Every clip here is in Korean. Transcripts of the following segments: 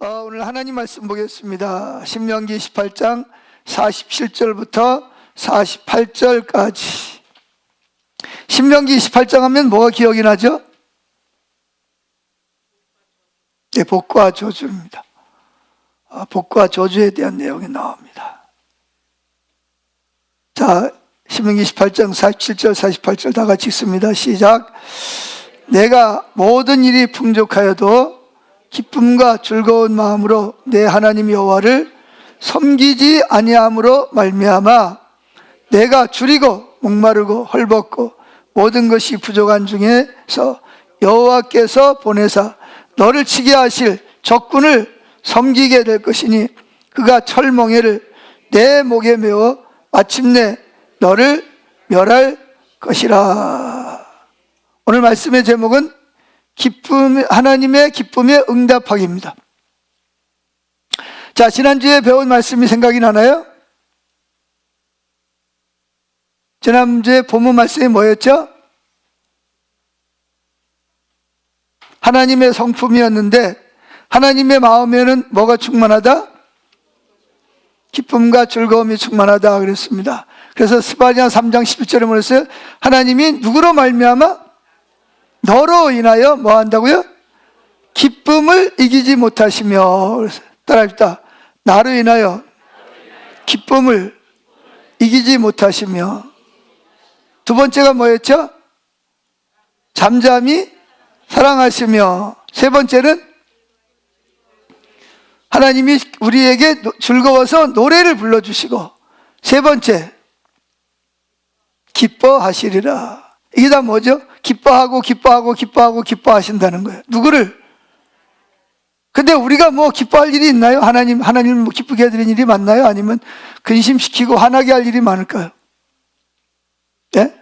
오늘 하나님 말씀 보겠습니다. 신명기 18장 47절부터 48절까지. 신명기 28장 하면 뭐가 기억이 나죠? 네, 복과 저주입니다. 복과 저주에 대한 내용이 나옵니다. 자, 신명기 18장 47절 48절 다 같이 읽습니다. 시작. 내가 모든 일이 풍족하여도 기쁨과 즐거운 마음으로 내 하나님 여호와를 섬기지 아니함으로 말미암아 내가 줄이고 목마르고 헐벗고 모든 것이 부족한 중에서 여호와께서 보내사 너를 치게 하실 적군을 섬기게 될 것이니 그가 철멍에를 내 목에 메어 마침내 너를 멸할 것이라. 오늘 말씀의 제목은 하나님의 기쁨에 응답하기입니다. 자, 지난주에 배운 말씀이 생각이 나나요? 지난주에 본문 말씀이 뭐였죠? 하나님의 성품이었는데 하나님의 마음에는 뭐가 충만하다? 기쁨과 즐거움이 충만하다 그랬습니다. 그래서 스바냐 3장 11절에 뭐랬어요? 하나님이 누구로 말미암아? 너로 인하여 뭐 한다고요? 기쁨을 이기지 못하시며. 따라합시다. 나로 인하여 기쁨을 이기지 못하시며. 두 번째가 뭐였죠? 잠잠히 사랑하시며. 세 번째는 하나님이 우리에게 즐거워서 노래를 불러주시고. 세 번째, 기뻐하시리라. 이게 다 뭐죠? 기뻐하신다는 거예요. 누구를? 근데 우리가 뭐 기뻐할 일이 있나요? 하나님을 뭐 기쁘게 해드리는 일이 많나요? 아니면 근심시키고 화나게 할 일이 많을까요? 예?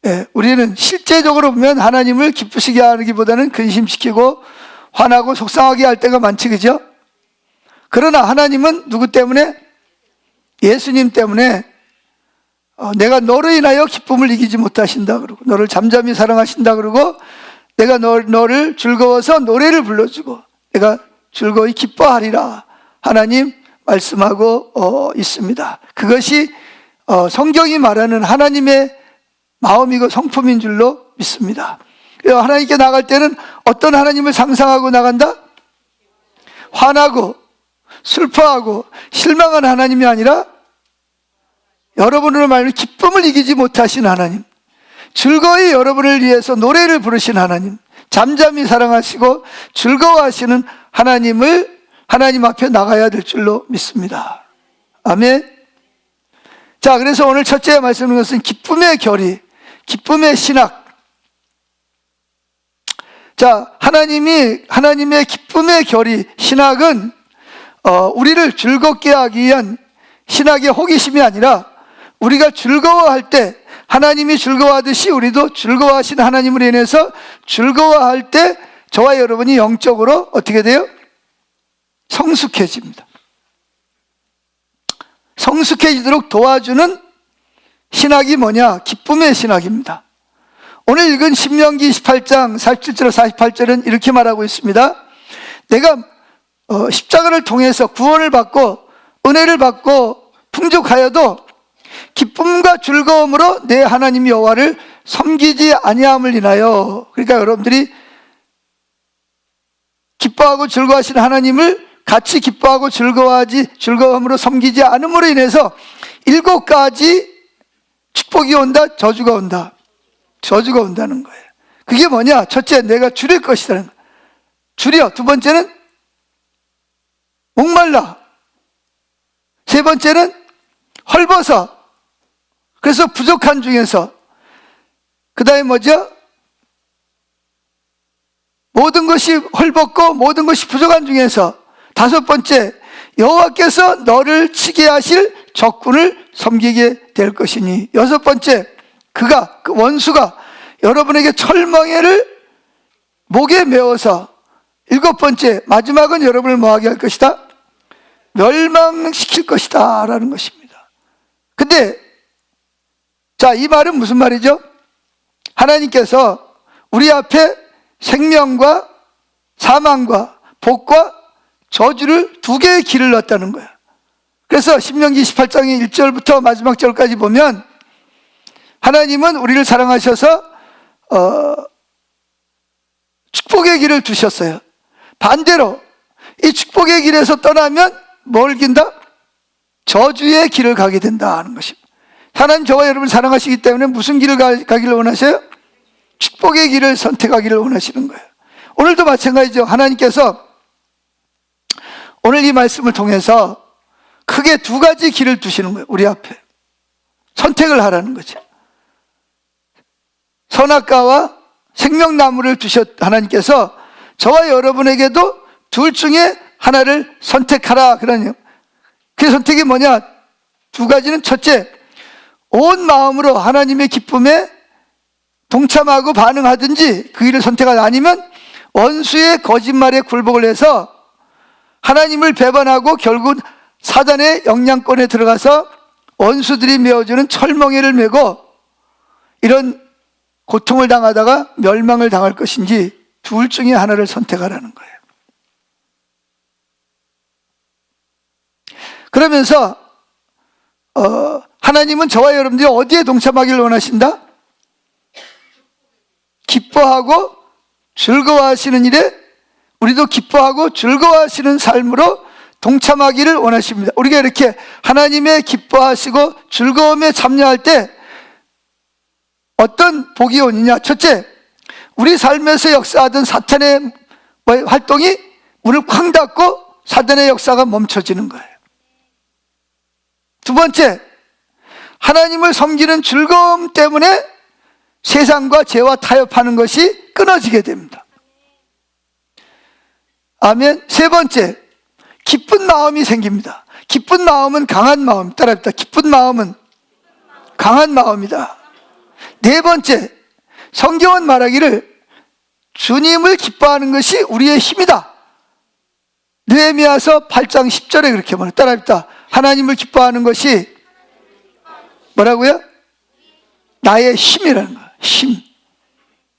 예, 우리는 실제적으로 보면 하나님을 기쁘시게 하기보다는 근심시키고 화나고 속상하게 할 때가 많지, 그죠? 그러나 하나님은 누구 때문에? 예수님 때문에 내가 너로 인하여 기쁨을 이기지 못하신다 그러고 너를 잠잠히 사랑하신다 그러고 내가 너를 즐거워서 노래를 불러주고 내가 즐거이 기뻐하리라 하나님 말씀하고 있습니다. 그것이 성경이 말하는 하나님의 마음이고 성품인 줄로 믿습니다. 하나님께 나갈 때는 어떤 하나님을 상상하고 나간다? 화나고 슬퍼하고 실망한 하나님이 아니라 여러분으로 말하면 기쁨을 이기지 못하신 하나님, 즐거이 여러분을 위해서 노래를 부르신 하나님, 잠잠히 사랑하시고 즐거워하시는 하나님 앞에 나가야 될 줄로 믿습니다. 아멘. 자, 그래서 오늘 첫째 말씀하는 것은 기쁨의 결의, 기쁨의 신학. 자, 하나님의 기쁨의 결의, 신학은 우리를 즐겁게 하기 위한 신학의 호기심이 아니라 우리가 즐거워할 때 하나님이 즐거워하듯이 우리도 즐거워하시는 하나님을 인해서 즐거워할 때 저와 여러분이 영적으로 어떻게 돼요? 성숙해집니다. 성숙해지도록 도와주는 신학이 뭐냐? 기쁨의 신학입니다. 오늘 읽은 신명기 28장 47절 48절은 이렇게 말하고 있습니다. 내가 십자가를 통해서 구원을 받고 은혜를 받고 풍족하여도 기쁨과 즐거움으로 내 하나님 여호와를 섬기지 아니함을 인하여. 그러니까 여러분들이 기뻐하고 즐거워하시는 하나님을 같이 기뻐하고 즐거움으로 섬기지 않음으로 인해서 7가지 축복이 온다, 저주가 온다. 저주가 온다는 거예요. 그게 뭐냐? 첫째, 내가 줄일 것이라는 거예요. 줄여. 두 번째는 목말라. 세 번째는 헐벗어. 그래서 부족한 중에서. 그 다음에 뭐죠? 모든 것이 헐벗고 모든 것이 부족한 중에서. 다섯 번째, 여호와께서 너를 치게 하실 적군을 섬기게 될 것이니. 여섯 번째, 그 원수가 여러분에게 철멍에를 목에 메어서. 일곱 번째, 마지막은 여러분을 뭐하게 할 것이다? 멸망시킬 것이다 라는 것입니다. 근데 자, 이 말은 무슨 말이죠? 하나님께서 우리 앞에 생명과 사망과 복과 저주를 두 개의 길을 넣었다는 거예요. 그래서 신명기 28장의 1절부터 마지막 절까지 보면 하나님은 우리를 사랑하셔서 축복의 길을 두셨어요. 반대로 이 축복의 길에서 떠나면 뭘 긴다? 저주의 길을 가게 된다 하는 것입니다. 하나님 저와 여러분을 사랑하시기 때문에 무슨 길을 가기를 원하세요? 축복의 길을 선택하기를 원하시는 거예요. 오늘도 마찬가지죠. 하나님께서 오늘 이 말씀을 통해서 크게 두 가지 길을 두시는 거예요. 우리 앞에 선택을 하라는 거죠. 선악과와 생명나무를 두셨 하나님께서 저와 여러분에게도 둘 중에 하나를 선택하라 그러네요. 그 선택이 뭐냐? 두 가지는 첫째, 온 마음으로 하나님의 기쁨에 동참하고 반응하든지 그 일을 선택하지 아니면 원수의 거짓말에 굴복을 해서 하나님을 배반하고 결국 사단의 영향권에 들어가서 원수들이 메어주는 철멍에를 메고 이런 고통을 당하다가 멸망을 당할 것인지 둘 중에 하나를 선택하라는 거예요. 그러면서 하나님은 저와 여러분들이 어디에 동참하기를 원하신다? 기뻐하고 즐거워하시는 일에 우리도 기뻐하고 즐거워하시는 삶으로 동참하기를 원하십니다. 우리가 이렇게 하나님의 기뻐하시고 즐거움에 참여할 때 어떤 복이 오느냐? 첫째, 우리 삶에서 역사하던 사탄의 활동이 문을 쾅 닫고 사탄의 역사가 멈춰지는 거예요. 두 번째, 하나님을 섬기는 즐거움 때문에 세상과 죄와 타협하는 것이 끊어지게 됩니다. 아멘. 세 번째, 기쁜 마음이 생깁니다. 기쁜 마음은 강한 마음. 따라합니다. 기쁜 마음은 강한 마음이다. 네 번째, 성경은 말하기를 주님을 기뻐하는 것이 우리의 힘이다. 느헤미야서 8장 10절에 그렇게 말해요. 따라합니다. 하나님을 기뻐하는 것이 뭐라고요? 나의 힘이라는 거예요. 힘.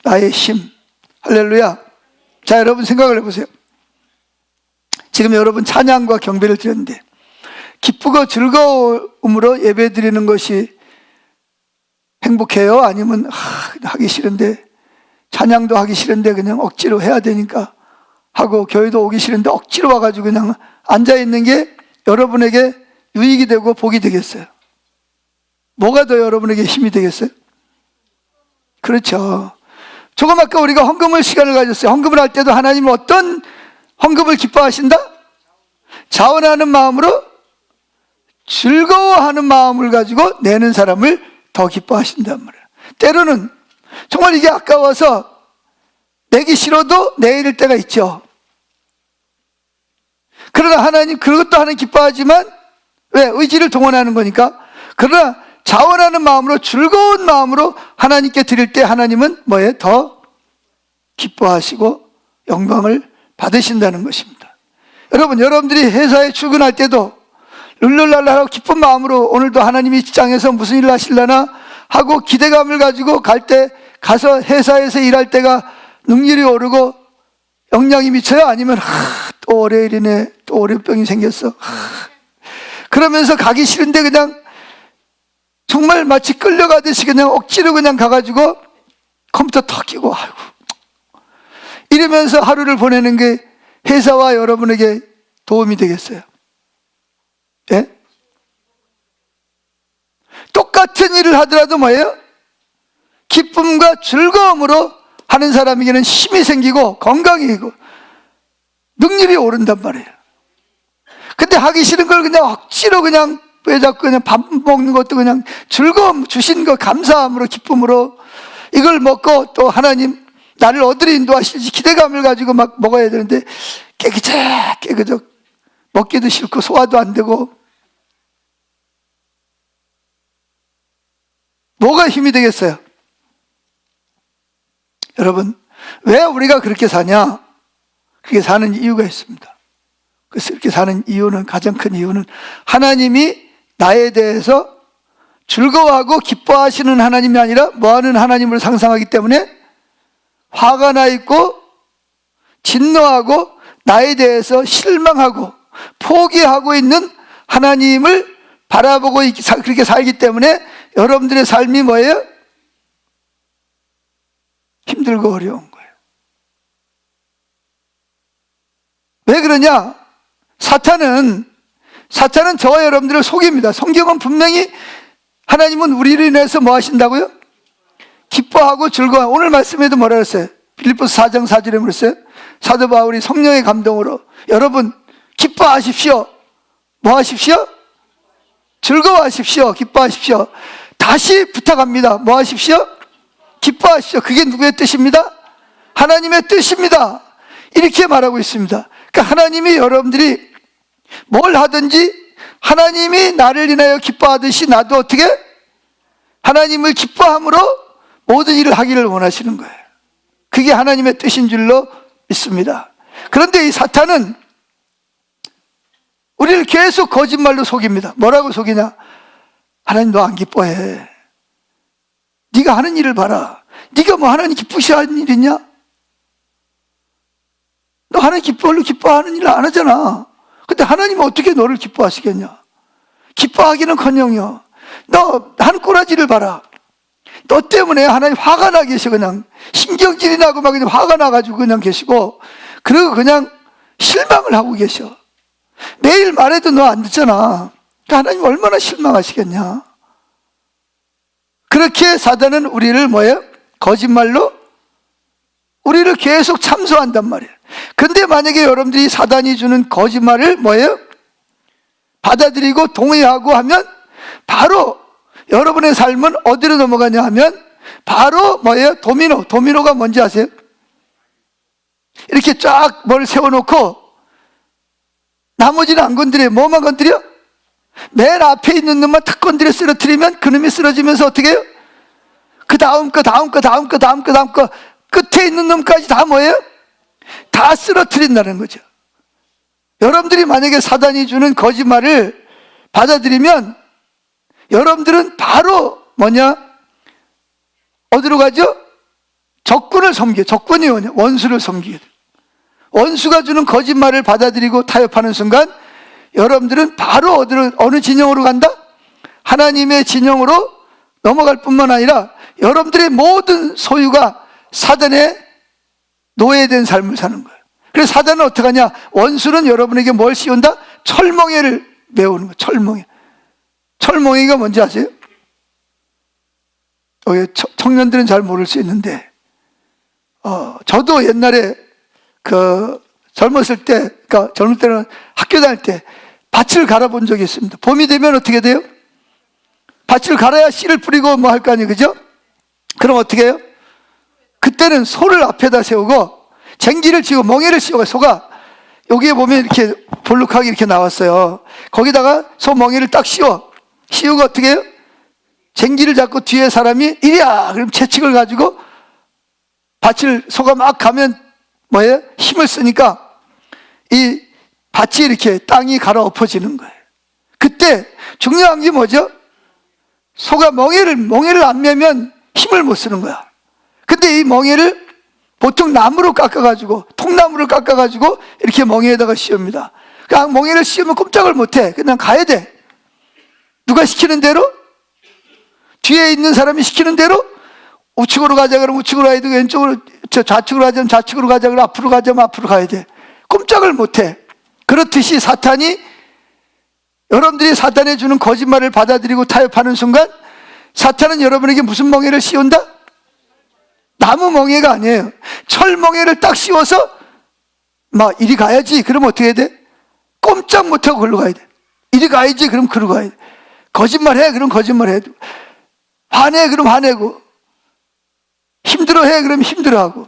나의 힘. 할렐루야. 자, 여러분 생각을 해보세요. 지금 여러분 찬양과 경배를 드렸는데 기쁘고 즐거움으로 예배 드리는 것이 행복해요? 아니면 하기 싫은데 찬양도 하기 싫은데 그냥 억지로 해야 되니까 하고 교회도 오기 싫은데 억지로 와가지고 그냥 앉아있는 게 여러분에게 유익이 되고 복이 되겠어요? 뭐가 더 여러분에게 힘이 되겠어요? 그렇죠. 조금 아까 우리가 헌금을 시간을 가졌어요. 헌금을 할 때도 하나님은 어떤 헌금을 기뻐하신다? 자원하는 마음으로 즐거워하는 마음을 가지고 내는 사람을 더 기뻐하신단 말이에요. 때로는 정말 이게 아까워서 내기 싫어도 내일 때가 있죠. 그러나 하나님 그것도 하나님 기뻐하지만 왜? 의지를 동원하는 거니까. 그러나 자원하는 마음으로 즐거운 마음으로 하나님께 드릴 때 하나님은 뭐에 더 기뻐하시고 영광을 받으신다는 것입니다. 여러분, 여러분들이 회사에 출근할 때도 룰루랄라하고 기쁜 마음으로 오늘도 하나님이 직장에서 무슨 일을 하실려나 하고 기대감을 가지고 갈 때 가서 회사에서 일할 때가 능률이 오르고 영향이 미쳐요? 아니면 또 월요일이네, 또 월요병이 생겼어, 그러면서 가기 싫은데 그냥 정말 마치 끌려가듯이 그냥 억지로 그냥 가가지고 컴퓨터 턱 끼고 아이고 이러면서 하루를 보내는 게 회사와 여러분에게 도움이 되겠어요? 예? 똑같은 일을 하더라도 뭐예요? 기쁨과 즐거움으로 하는 사람에게는 힘이 생기고 건강이고 능률이 오른단 말이에요. 근데 하기 싫은 걸 그냥 억지로 그냥 왜 자꾸 그냥 밥 먹는 것도 그냥 즐거움 주신 거 감사함으로 기쁨으로 이걸 먹고 또 하나님 나를 어디로 인도하실지 기대감을 가지고 막 먹어야 되는데 깨그저 먹기도 싫고 소화도 안 되고 뭐가 힘이 되겠어요? 여러분, 왜 우리가 그렇게 사냐? 그렇게 사는 이유가 있습니다. 그래서 이렇게 사는 이유는, 가장 큰 이유는 하나님이 나에 대해서 즐거워하고 기뻐하시는 하나님이 아니라 뭐하는 하나님을 상상하기 때문에 화가 나 있고 진노하고 나에 대해서 실망하고 포기하고 있는 하나님을 바라보고 그렇게 살기 때문에 여러분들의 삶이 뭐예요? 힘들고 어려운 거예요. 왜 그러냐? 사탄은 저와 여러분들을 속입니다. 성경은 분명히 하나님은 우리를 인해서 뭐 하신다고요? 기뻐하고 즐거워. 오늘 말씀에도 뭐라 그랬어요? 빌립보서 4장 4절에 그랬어요? 사도 바울이 성령의 감동으로 여러분 기뻐하십시오. 뭐 하십시오? 즐거워하십시오. 기뻐하십시오. 다시 부탁합니다. 뭐 하십시오? 기뻐하십시오. 그게 누구의 뜻입니다? 하나님의 뜻입니다. 이렇게 말하고 있습니다. 그러니까 하나님이 여러분들이 뭘 하든지 하나님이 나를 인하여 기뻐하듯이 나도 어떻게? 하나님을 기뻐함으로 모든 일을 하기를 원하시는 거예요. 그게 하나님의 뜻인 줄로 믿습니다. 그런데 이 사탄은 우리를 계속 거짓말로 속입니다. 뭐라고 속이냐? 하나님 너 안 기뻐해. 네가 하는 일을 봐라. 네가 뭐 하나님 기쁘시하는 일 있냐? 너 하나님 기뻐하는 일을 안 하잖아. 근데 하나님은 어떻게 너를 기뻐하시겠냐? 기뻐하기는커녕요. 너 한 꼬라지를 봐라. 너 때문에 하나님 화가 나 계셔. 그냥 신경질이 나고 막 그냥 화가 나가지고 그냥 계시고, 그리고 그냥 실망을 하고 계셔. 매일 말해도 너 안 듣잖아. 그러니까 하나님 얼마나 실망하시겠냐. 그렇게 사단은 우리를 뭐예요? 거짓말로 우리를 계속 참소한단 말이에요. 근데 만약에 여러분들이 사단이 주는 거짓말을 뭐예요? 받아들이고 동의하고 하면 바로 여러분의 삶은 어디로 넘어가냐 하면 바로 뭐예요? 도미노가 뭔지 아세요? 이렇게 쫙 뭘 세워놓고 나머지는 안 건드려요. 뭐만 건드려? 맨 앞에 있는 놈만 탁 건드려 쓰러뜨리면 그놈이 쓰러지면서 어떻게 해요? 그 다음 거 끝에 있는 놈까지 다 뭐예요? 다 쓰러뜨린다는 거죠. 여러분들이 만약에 사단이 주는 거짓말을 받아들이면 여러분들은 바로 뭐냐? 어디로 가죠? 적군을 섬겨. 적군이 뭐냐? 원수를 섬기게 돼요. 원수가 주는 거짓말을 받아들이고 타협하는 순간 여러분들은 바로 어느 진영으로 간다? 하나님의 진영으로 넘어갈 뿐만 아니라 여러분들의 모든 소유가 사단의 노예된 삶을 사는 거예요. 그래서 사단은 어떻게 하냐? 원수는 여러분에게 뭘 씌운다? 철멍에를 메우는 거예요. 철멍에. 철멍에가 뭔지 아세요? 청년들은 잘 모를 수 있는데 저도 옛날에 젊었을 때, 그러니까 젊을 때는 학교 다닐 때 밭을 갈아본 적이 있습니다. 봄이 되면 어떻게 돼요? 밭을 갈아야 씨를 뿌리고 뭐 할 거 아니에요, 그죠? 그럼 어떻게 해요? 그때는 소를 앞에다 세우고 쟁기를 치고 멍에를 씌워요. 소가 여기에 보면 이렇게 볼록하게 이렇게 나왔어요. 거기다가 소 멍에를 딱 씌우고 어떻게 해요? 쟁기를 잡고 뒤에 사람이 이리야! 그럼 채찍을 가지고 밭을 소가 막 가면 뭐예요? 힘을 쓰니까 이 밭이 이렇게 땅이 갈아엎어지는 거예요. 그때 중요한 게 뭐죠? 소가 멍에를 안 매면 힘을 못 쓰는 거야. 근데 이 멍에를 보통 나무로 깎아가지고, 통나무를 깎아가지고 이렇게 멍에에다가 씌웁니다. 그러니까 멍에를 씌우면 꼼짝을 못 해. 그냥 가야 돼. 누가 시키는 대로? 뒤에 있는 사람이 시키는 대로 우측으로 가자 그러면 우측으로 가야 되고, 왼쪽으로, 좌측으로 가자면 좌측으로 가자 그러면 앞으로 가자면 앞으로 가야 돼. 꼼짝을 못 해. 그렇듯이 사탄이, 여러분들이 사탄이 주는 거짓말을 받아들이고 타협하는 순간 사탄은 여러분에게 무슨 멍에를 씌운다? 나무 멍에가 아니에요. 철 멍에를 딱 씌워서 막 이리 가야지. 그러면 어떻게 해야 돼? 꼼짝 못하고 걸로 가야 돼. 이리 가야지. 그럼 그로 가야 돼. 거짓말해. 그럼 거짓말해. 화내. 그럼 화내고. 힘들어해. 그럼 힘들어하고.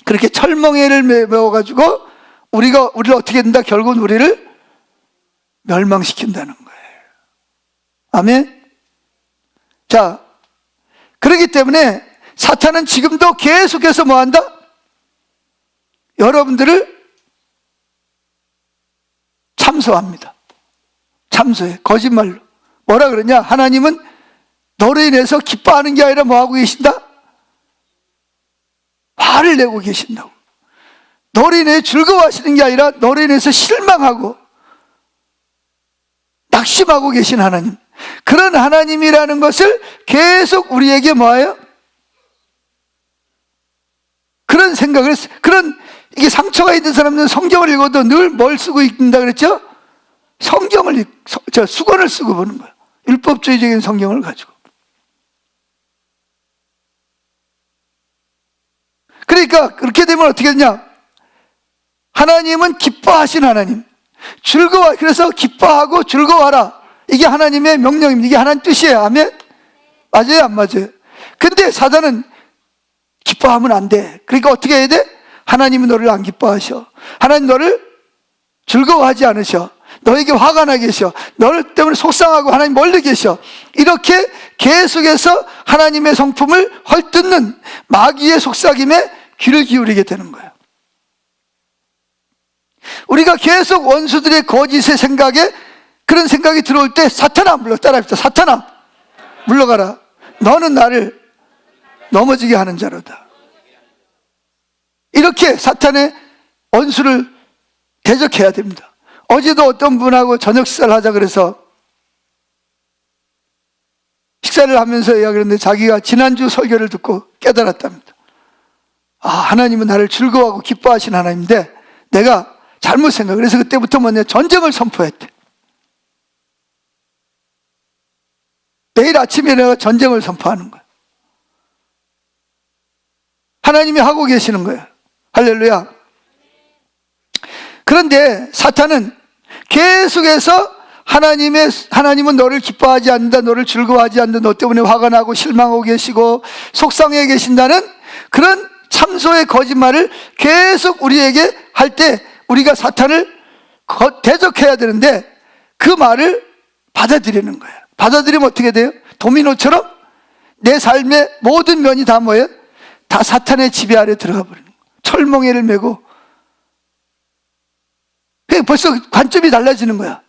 그렇게 철멍에를 메워가지고 우리를 어떻게 된다? 결국은 우리를 멸망시킨다는 거예요. 아멘? 자, 그렇기 때문에 사탄은 지금도 계속해서 뭐 한다? 여러분들을 참소합니다. 참소해. 거짓말로. 뭐라 그러냐? 하나님은 너로 인해서 기뻐하는 게 아니라 뭐 하고 계신다? 화를 내고 계신다고. 너로 인해 즐거워하시는 게 아니라 너로 인해서 실망하고 낙심하고 계신 하나님, 그런 하나님이라는 것을 계속 우리에게 뭐예요? 그런 생각을, 이게 상처가 있는 사람들은 성경을 읽어도 늘 뭘 쓰고 읽는다 그랬죠? 수건을 쓰고 보는 거예요. 율법주의적인 성경을 가지고. 그러니까 그렇게 되면 어떻게 되냐? 하나님은 기뻐하신 하나님, 그래서 기뻐하고 즐거워하라, 이게 하나님의 명령입니다. 이게 하나님 뜻이에요. 아멘? 맞아요, 안 맞아요? 근데 사단은 기뻐하면 안 돼. 그러니까 어떻게 해야 돼? 하나님은 너를 안 기뻐하셔. 하나님 너를 즐거워하지 않으셔. 너에게 화가 나 계셔. 너를 때문에 속상하고 하나님 멀리 계셔. 이렇게 계속해서 하나님의 성품을 헐뜯는 마귀의 속삭임에 귀를 기울이게 되는 거예요. 우리가 계속 원수들의 거짓의 생각에, 그런 생각이 들어올 때 사탄아 물러, 따라합시다. 사탄아 물러가라. 너는 나를 넘어지게 하는 자로다. 이렇게 사탄의 원수를 대적해야 됩니다. 어제도 어떤 분하고 저녁 식사를 하자 그래서 식사를 하면서 이야기를 했는데, 자기가 지난주 설교를 듣고 깨달았답니다. 하나님은 나를 즐거워하고 기뻐하신 하나님인데 내가 잘못 생각. 그래서 그때부터 전쟁을 선포했대. 내일 아침에 내가 전쟁을 선포하는 거야. 하나님이 하고 계시는 거예요. 할렐루야. 그런데 사탄은 계속해서 하나님은 너를 기뻐하지 않는다, 너를 즐거워하지 않는다, 너 때문에 화가 나고 실망하고 계시고 속상해 계신다는 그런 참소의 거짓말을 계속 우리에게 할 때 우리가 사탄을 대적해야 되는데, 그 말을 받아들이는 거예요. 받아들이면 어떻게 돼요? 도미노처럼 내 삶의 모든 면이 다 뭐예요? 다 사탄의 지배 아래 들어가 버리는 거예요. 철멍에를 메고. 벌써 관점이 달라지는 거야.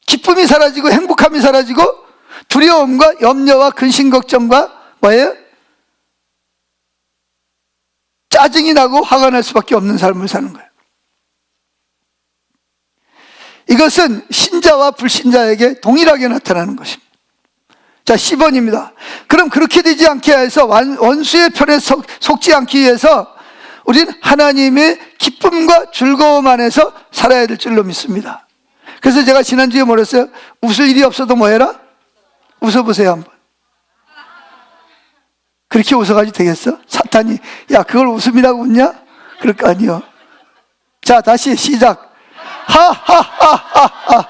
기쁨이 사라지고 행복함이 사라지고 두려움과 염려와 근심 걱정과 뭐예요? 짜증이 나고 화가 날 수밖에 없는 삶을 사는 거예요. 이것은 신자와 불신자에게 동일하게 나타나는 것입니다. 자, 10번입니다. 그럼 그렇게 되지 않게 해서 원수의 편에 속지 않기 위해서 우리는 하나님의 기쁨과 즐거움 안에서 살아야 될 줄로 믿습니다. 그래서 제가 지난주에 뭐랬어요? 웃을 일이 없어도 뭐 해라? 웃어보세요 한번. 그렇게 웃어가지고 되겠어? 사탄이 야 그걸 웃음이라고 웃냐? 그럴 거 아니요. 자, 다시 시작. 하하하하하.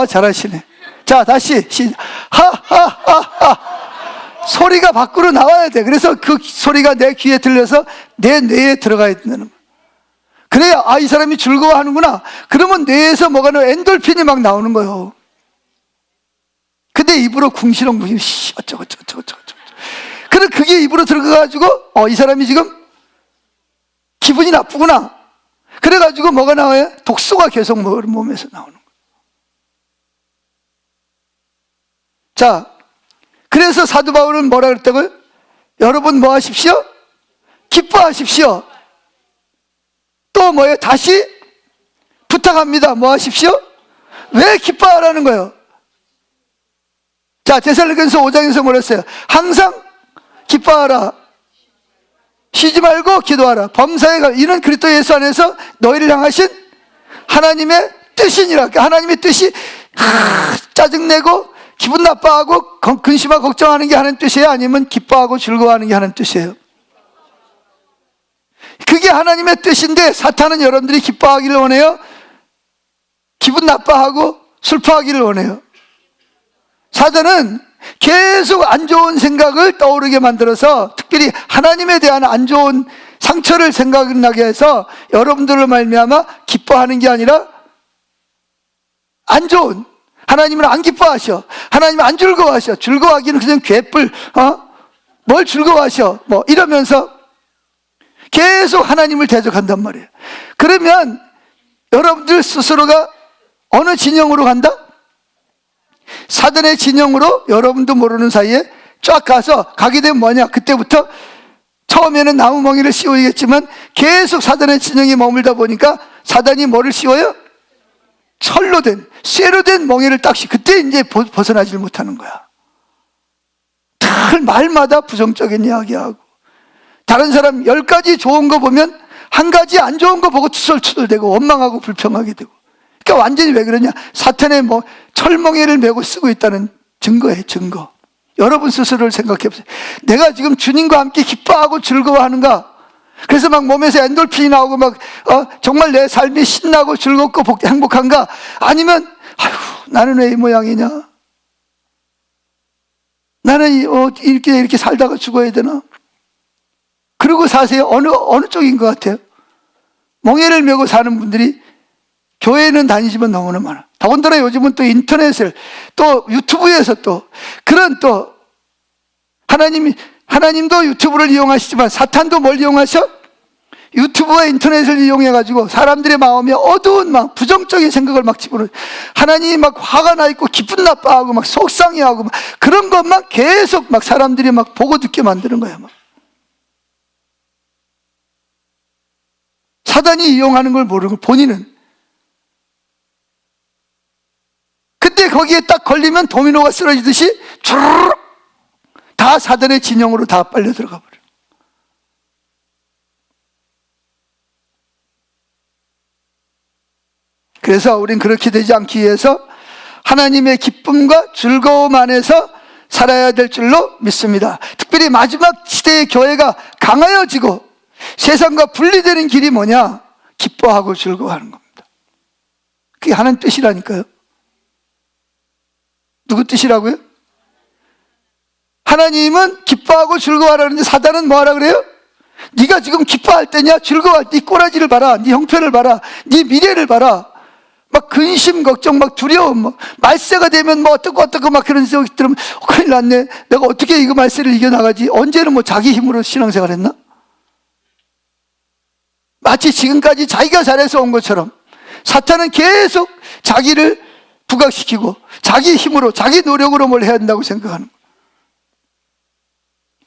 잘하시네. 자, 다시 시작. 하하하하. 소리가 밖으로 나와야 돼. 그래서 그 소리가 내 귀에 들려서 내 뇌에 들어가야 된다는 거야. 그래야 이 사람이 즐거워하는구나. 그러면 뇌에서 뭐가 나와? 엔돌핀이 막 나오는 거예요. 근데 입으로 궁시렁궁시렁 어쩌고. 그래, 그게 입으로 들어가가지고 이 사람이 지금 기분이 나쁘구나. 그래가지고 뭐가 나와요? 독소가 계속 몸에서 나오는 거예요. 자, 그래서 사도 바울은 뭐라 그랬다고요? 여러분 뭐 하십시오? 기뻐하십시오. 또 뭐예요? 다시 부탁합니다. 뭐 하십시오? 왜 기뻐하라는 거예요? 자, 데살로니가서 5장에서 뭐라 했어요? 항상 기뻐하라. 쉬지 말고 기도하라. 범사에 이는 그리스도 예수 안에서 너희를 향하신 하나님의 뜻이니라. 하나님의 뜻이 짜증내고 기분 나빠하고 근심하고 걱정하는 게 하나님 뜻이에요? 아니면 기뻐하고 즐거워하는 게 하나님 뜻이에요? 그게 하나님의 뜻인데 사탄은 여러분들이 기뻐하기를 원해요? 기분 나빠하고 슬퍼하기를 원해요? 사탄은 계속 안 좋은 생각을 떠오르게 만들어서, 특별히 하나님에 대한 안 좋은 상처를 생각나게 해서 여러분들을 말미암아 기뻐하는 게 아니라 안 좋은, 하나님은 안 기뻐하셔, 하나님은 안 즐거워하셔. 즐거워하기는 그냥 괴뿔, 뭘 즐거워하셔 뭐 이러면서 계속 하나님을 대적한단 말이에요. 그러면 여러분들 스스로가 어느 진영으로 간다? 사단의 진영으로 여러분도 모르는 사이에 쫙 가서 가게 되면 뭐냐? 그때부터 처음에는 나무 멍이를 씌우겠지만 계속 사단의 진영에 머물다 보니까 사단이 뭐를 씌워요? 철로 된, 쇠로 된 멍에를 딱 그때 이제 벗어나질 못하는 거야. 늘 말마다 부정적인 이야기하고, 다른 사람 10가지 좋은 거 보면 한 가지 안 좋은 거 보고 투덜투덜대고 원망하고 불평하게 되고. 그러니까 완전히 왜 그러냐? 사탄의 철멍에를 메고 쓰고 있다는 증거예요, 증거. 여러분 스스로를 생각해 보세요. 내가 지금 주님과 함께 기뻐하고 즐거워하는가? 그래서 막 몸에서 엔돌핀이 나오고 막 정말 내 삶이 신나고 즐겁고 행복한가? 아니면 아휴, 나는 왜 이 모양이냐? 나는 이렇게 살다가 죽어야 되나? 그러고 사세요. 어느 쪽인 것 같아요? 멍에를 메고 사는 분들이 교회는 다니시면 너무나 많아. 더군다나 요즘은 또 인터넷을, 또 유튜브에서 또 그런 또 하나님도 유튜브를 이용하시지만 사탄도 뭘 이용하셔? 유튜브와 인터넷을 이용해가지고 사람들의 마음에 어두운 막 부정적인 생각을 막 집어넣어요. 하나님이 막 화가 나 있고 기분 나빠하고 막 속상해하고 막 그런 것만 계속 막 사람들이 막 보고 듣게 만드는 거야. 막. 사단이 이용하는 걸 모르고 본인은. 그때 거기에 딱 걸리면 도미노가 쓰러지듯이 주르륵 다 사단의 진영으로 다 빨려 들어가 버려요. 그래서 우린 그렇게 되지 않기 위해서 하나님의 기쁨과 즐거움 안에서 살아야 될 줄로 믿습니다. 특별히 마지막 시대의 교회가 강하여지고 세상과 분리되는 길이 뭐냐? 기뻐하고 즐거워하는 겁니다. 그게 하나님 뜻이라니까요. 누구 뜻이라고요? 하나님은 기뻐하고 즐거워하라는데 사단은 뭐하라 그래요? 네가 지금 기뻐할 때냐? 즐거워할 때 네 꼬라지를 봐라, 네 형편을 봐라, 네 미래를 봐라. 막 근심, 걱정, 막 두려움, 말세가 되면 어떻고 막 그런 생각이 들으면 큰일 났네. 내가 어떻게 이거 말세를 이겨나가지? 언제는 자기 힘으로 신앙생활 했나? 마치 지금까지 자기가 잘해서 온 것처럼 사탄은 계속 자기를 부각시키고 자기 힘으로, 자기 노력으로 뭘 해야 한다고 생각하는 거예요.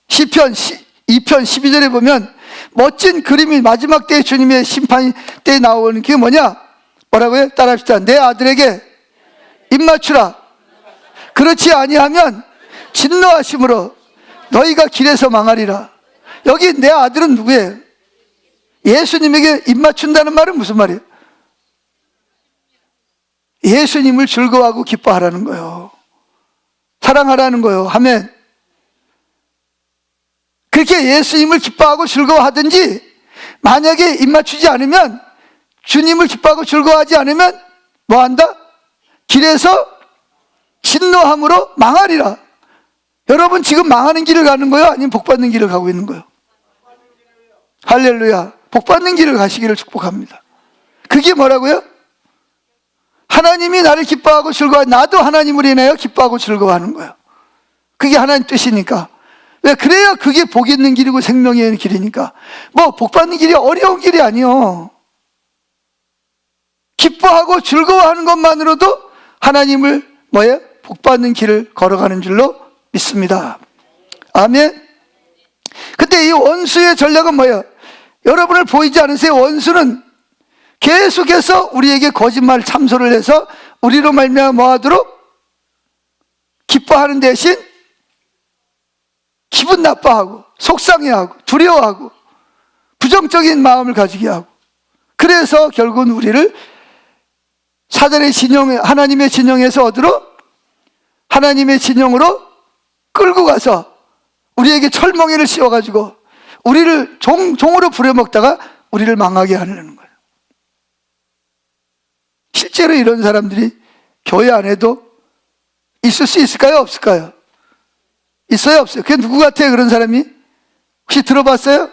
시편 2편 12절에 보면 멋진 그림이 마지막 때 주님의 심판 때 나오는 게 뭐냐? 뭐라고요? 따라합시다. 내 아들에게 입맞추라. 그렇지 아니하면 진노하심으로 너희가 길에서 망하리라. 여기 내 아들은 누구예요? 예수님에게 입맞춘다는 말은 무슨 말이에요? 예수님을 즐거워하고 기뻐하라는 거예요. 사랑하라는 거예요. 아멘. 그렇게 예수님을 기뻐하고 즐거워하든지, 만약에 입맞추지 않으면, 주님을 기뻐하고 즐거워하지 않으면 뭐한다? 길에서 진노함으로 망하리라. 여러분 지금 망하는 길을 가는 거예요? 아니면 복받는 길을 가고 있는 거예요? 할렐루야. 복받는 길을 가시기를 축복합니다. 그게 뭐라고요? 하나님이 나를 기뻐하고 즐거워하고 나도 하나님을 인하여 기뻐하고 즐거워하는 거예요. 그게 하나님 뜻이니까. 왜? 그래야 그게 복 있는 길이고 생명의 있는 길이니까. 복받는 길이 어려운 길이 아니요. 기뻐하고 즐거워하는 것만으로도 하나님을 복받는 길을 걸어가는 줄로 믿습니다. 아멘. 근데 이 원수의 전략은 뭐예요? 여러분을 보이지 않으세요? 원수는 계속해서 우리에게 거짓말 참소를 해서 우리로 말미암아 뭐하도록? 기뻐하는 대신 기분 나빠하고 속상해하고 두려워하고 부정적인 마음을 가지게 하고, 그래서 결국은 우리를 사단의 진영, 하나님의 진영에서 어디로? 하나님의 진영으로 끌고 가서 우리에게 철멍이를 씌워가지고 우리를 종으로 부려먹다가 우리를 망하게 하려는 거예요. 실제로 이런 사람들이 교회 안에도 있을 수 있을까요? 없을까요? 있어요? 없어요? 그게 누구 같아요? 그런 사람이? 혹시 들어봤어요?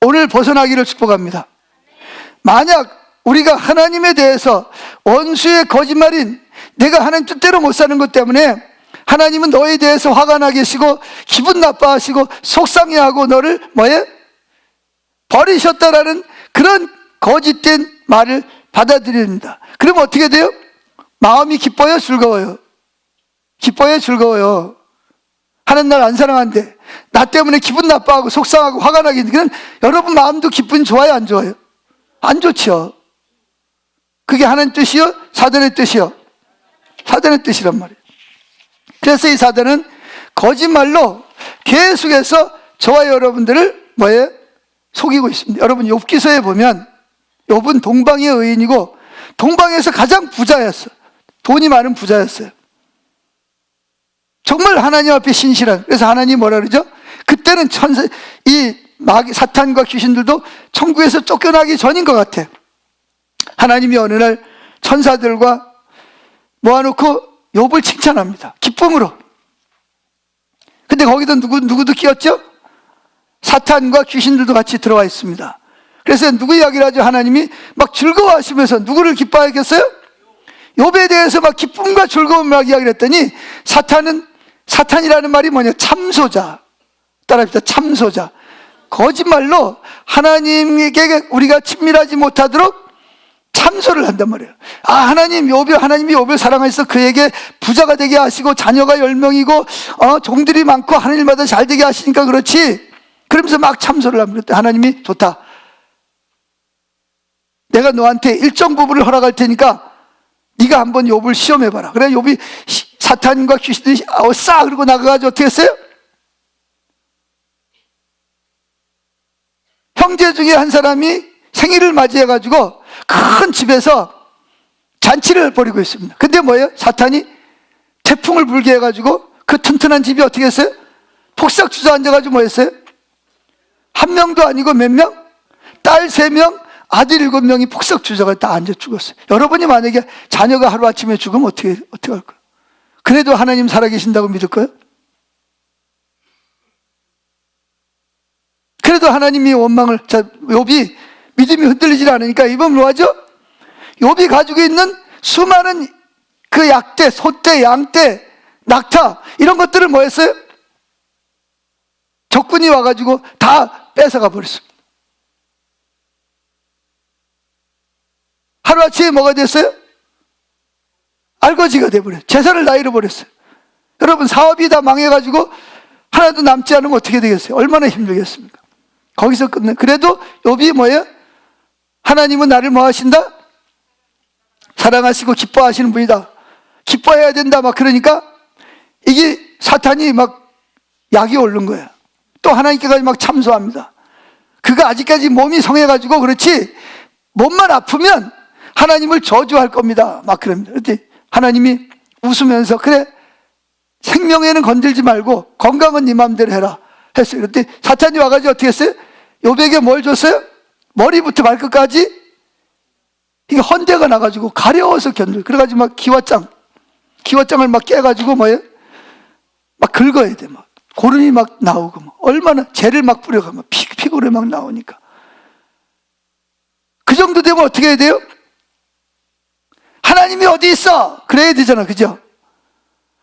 오늘 벗어나기를 축복합니다. 만약 우리가 하나님에 대해서 원수의 거짓말인 내가 하나님 뜻대로 못 사는 것 때문에 하나님은 너에 대해서 화가 나 계시고 기분 나빠하시고 속상해하고 너를 버리셨다라는 그런 거짓된 말을 받아들입니다. 그러면 어떻게 돼요? 마음이 기뻐요, 즐거워요? 기뻐요, 즐거워요? 하나님 날 안 사랑하는데 나 때문에 기분 나빠하고 속상하고 화가 나겠는데, 그럼 여러분 마음도 기분 좋아요, 안 좋아요? 안 좋죠. 그게 하나님 뜻이요? 사단의 뜻이요? 사단의 뜻이란 말이에요. 그래서 이 사단은 거짓말로 계속해서 저와 여러분들을 뭐예요? 속이고 있습니다. 여러분 욥기서에 보면 욥은 동방의 의인이고 동방에서 가장 부자였어요. 돈이 많은 부자였어요. 정말 하나님 앞에 신실한. 그래서 하나님이 뭐라 그러죠? 그때는 사탄과 귀신들도 천국에서 쫓겨나기 전인 것 같아. 하나님이 어느 날 천사들과 모아놓고 욥을 칭찬합니다. 기쁨으로. 근데 거기도 누구도 끼었죠? 사탄과 귀신들도 같이 들어와 있습니다. 그래서 누구 이야기를 하죠? 하나님이 막 즐거워하시면서 누구를 기뻐하겠어요? 욥에 대해서 막 기쁨과 즐거움을 막 이야기를 했더니 사탄이라는 말이 뭐냐? 참소자. 따라합시다. 참소자. 거짓말로 하나님에게 우리가 친밀하지 못하도록 참소를 한단 말이에요. 하나님이 욥을 사랑하셔서 그에게 부자가 되게 하시고 자녀가 10명이고 종들이 많고 하는 일마다 잘 되게 하시니까 그렇지. 그러면서 막 참소를 합니다. 하나님이 좋다. 내가 너한테 일정 부분을 허락할 테니까 네가 한번 욥을 시험해봐라. 그래 욥이 사탄과 귀신들이 싸 그러고 나가가지고 어떻게 했어요? 형제 중에 한 사람이 생일을 맞이해가지고 큰 집에서 잔치를 벌이고 있습니다. 근데 뭐예요? 사탄이 태풍을 불게 해가지고 그 튼튼한 집이 어떻게 했어요? 폭삭 주저앉아가지고 뭐 했어요? 한 명도 아니고 몇 명? 딸 3명, 아들 7명이 폭삭 주저가 다 앉아 죽었어요. 여러분이 만약에 자녀가 하루아침에 죽으면 어떻게 할 거예요? 그래도 하나님 살아계신다고 믿을 거예요? 그래도 하나님이 욥이 믿음이 흔들리지 않으니까 이번 뭐하죠? 욥이 가지고 있는 수많은 그 약대, 소떼, 양떼, 낙타 이런 것들을 뭐 했어요? 적군이 와가지고 다 뺏어가 버렸습니다. 하루아침에 뭐가 됐어요? 알거지가 돼버렸어요. 재산을 다 잃어버렸어요. 여러분 사업이 다 망해가지고 하나도 남지 않으면 어떻게 되겠어요? 얼마나 힘들겠습니까? 거기서 그래도 욥이 뭐예요? 하나님은 나를 뭐 하신다? 사랑하시고 기뻐하시는 분이다. 기뻐해야 된다. 막 그러니까 이게 사탄이 막 약이 오른 거예요. 또 하나님께까지 막 참소합니다. 그가 아직까지 몸이 성해가지고 그렇지 몸만 아프면 하나님을 저주할 겁니다. 막 그럽니다. 그때 하나님이 웃으면서 그래 생명에는 건들지 말고 건강은 네 맘대로 해라 했어요. 그때 사탄이 와가지고 어떻게 했어요? 욥에게 뭘 줬어요? 머리부터 발끝까지 이게 헌대가 나가지고 가려워서 견뎌요. 그래가지고 막 기와장을 막 깨가지고 뭐예요? 막 긁어야 돼. 막 고름이 막 나오고 막 얼마나 재를 막 뿌려가면 피고를 막 나오니까 그 정도 되면 어떻게 해야 돼요? 하나님이 어디 있어? 그래야 되잖아. 그죠?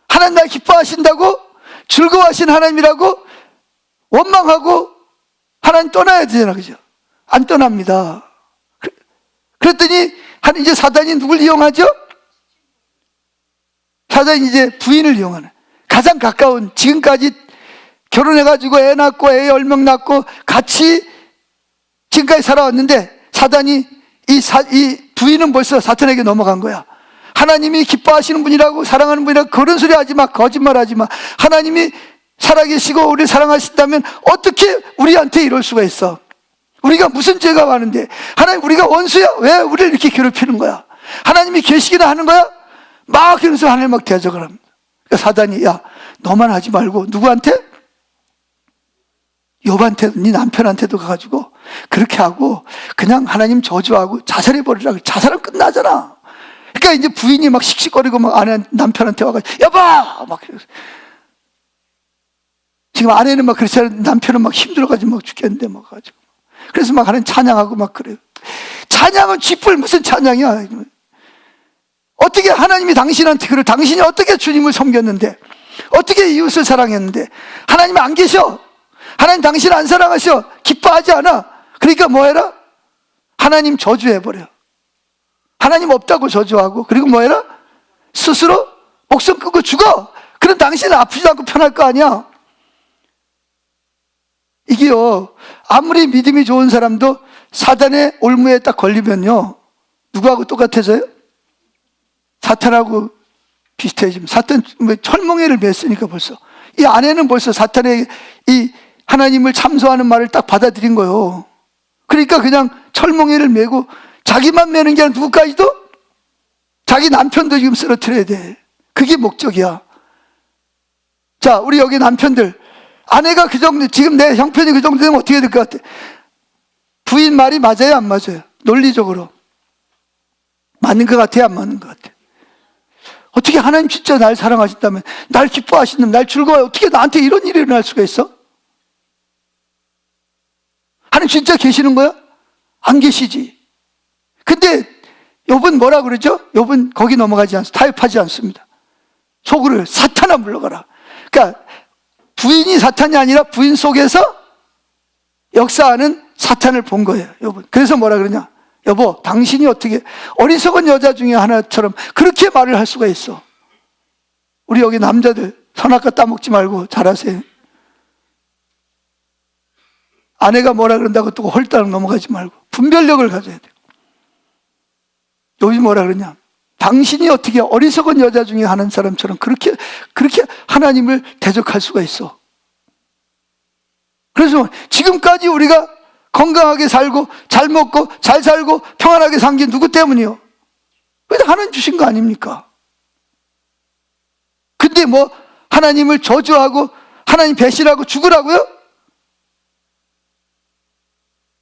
하나님 날 기뻐하신다고 즐거워하신 하나님이라고 원망하고 하나님 떠나야 되잖아. 그죠? 안 떠납니다. 그랬더니 이제 사단이 누굴 이용하죠? 사단이 이제 부인을 이용하는 가장 가까운 지금까지 결혼해가지고 애 낳고 애 10명 낳고 같이 지금까지 살아왔는데 사단이 이 부인은 벌써 사탄에게 넘어간 거야. 하나님이 기뻐하시는 분이라고 사랑하는 분이라고 그런 소리 하지 마. 거짓말 하지 마. 하나님이 살아계시고 우리를 사랑하신다면 어떻게 우리한테 이럴 수가 있어? 우리가 무슨 죄가 많은데 하나님 우리가 원수야? 왜 우리를 이렇게 괴롭히는 거야? 하나님이 계시기나 하는 거야? 막 그러면서 하나님 막 대적을 합니다. 그러니까 사단이 야 너만 하지 말고 누구한테? 욥한테 네 남편한테도 가가지고 그렇게 하고 그냥 하나님 저주하고 자살해버리라. 자살은 끝나잖아. 그러니까 이제 부인이 막 씩씩거리고 막 남편한테 와가지고 여보! 막 그래서 지금 아내는 막 그렇지 않은데 남편은 막 힘들어가지고 막 죽겠는데 막 가지고 그래서 막 하나님 찬양하고 막 그래요. 찬양은 쥐뿔 무슨 찬양이야. 어떻게 하나님이 당신한테 당신이 어떻게 주님을 섬겼는데 어떻게 이웃을 사랑했는데 하나님이 안 계셔. 하나님 당신을 안 사랑하셔. 기뻐하지 않아. 그러니까 뭐 해라? 하나님 저주해버려. 하나님 없다고 저주하고 그리고 뭐 해라? 스스로 목숨 끊고 죽어. 그럼 당신은 아프지도 않고 편할 거 아니야. 이게요, 아무리 믿음이 좋은 사람도 사단의 올무에 딱 걸리면요, 누구하고 똑같아져요? 사탄하고 비슷해지면. 사탄 철몽해를 맺으니까 벌써 이 아내는 벌써 사탄의 이 하나님을 참소하는 말을 딱 받아들인 거예요. 그러니까 그냥 철몽해를 메고 자기만 메는 게 아니라 누구까지도 자기 남편도 지금 쓰러뜨려야 돼. 그게 목적이야. 자, 우리 여기 남편들, 아내가 그 정도, 지금 내 형편이 그 정도 되면 어떻게 될 것 같아? 부인 말이 맞아요, 안 맞아요? 논리적으로 맞는 것 같아요, 안 맞는 것 같아요? 어떻게 하나님 진짜 날 사랑하신다면, 날 기뻐하신다면, 날 즐거워요, 어떻게 나한테 이런 일이 일어날 수가 있어? 하나님 진짜 계시는 거야? 안 계시지. 근데 욥은 뭐라 그러죠? 욥은 거기 넘어가지 않습니다. 타협하지 않습니다. 속으로 사탄아 물러가라. 그러니까 부인이 사탄이 아니라 부인 속에서 역사하는 사탄을 본 거예요, 욥은. 그래서 뭐라 그러냐? 여보, 당신이 어떻게 어리석은 여자 중에 하나처럼 그렇게 말을 할 수가 있어? 우리 여기 남자들 선악과 따먹지 말고 잘하세요. 아내가 뭐라 그런다고 또 홀딱 넘어가지 말고 분별력을 가져야 돼요. 욥이 뭐라 그러냐? 당신이 어떻게 어리석은 여자 중에 하는 사람처럼 그렇게 하나님을 대적할 수가 있어? 그래서 지금까지 우리가 건강하게 살고 잘 먹고 잘 살고 평안하게 산 게 누구 때문이요? 그래도 하나님 주신 거 아닙니까? 근데 뭐 하나님을 저주하고 하나님 배신하고 죽으라고요?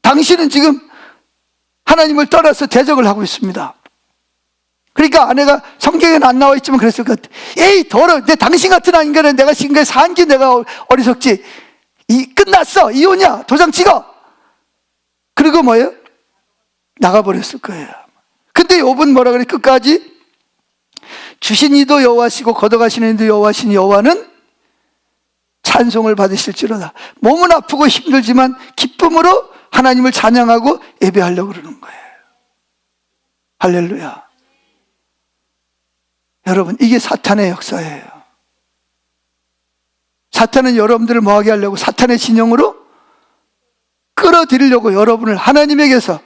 당신은 지금 하나님을 떠나서 대적을 하고 있습니다. 그러니까 아내가 성경에는 안 나와 있지만 그랬을 것 같아. 에이 더러, 내 당신 같은 인간은 내가 지금까지 산 게 내가 어리석지. 끝났어, 이혼이야, 도장 찍어. 그리고 뭐예요? 나가버렸을 거예요. 근데 욥은 뭐라 그래? 끝까지 주신 이도 여호와시고 걷어가시는 이도 여호와시니 여호와는 찬송을 받으실지로다. 몸은 아프고 힘들지만 기쁨으로 하나님을 찬양하고 예배하려고 그러는 거예요. 할렐루야. 여러분, 이게 사탄의 역사예요. 사탄은 여러분들을 뭐하게 하려고, 사탄의 진영으로 끌어들이려고 여러분을 하나님에게서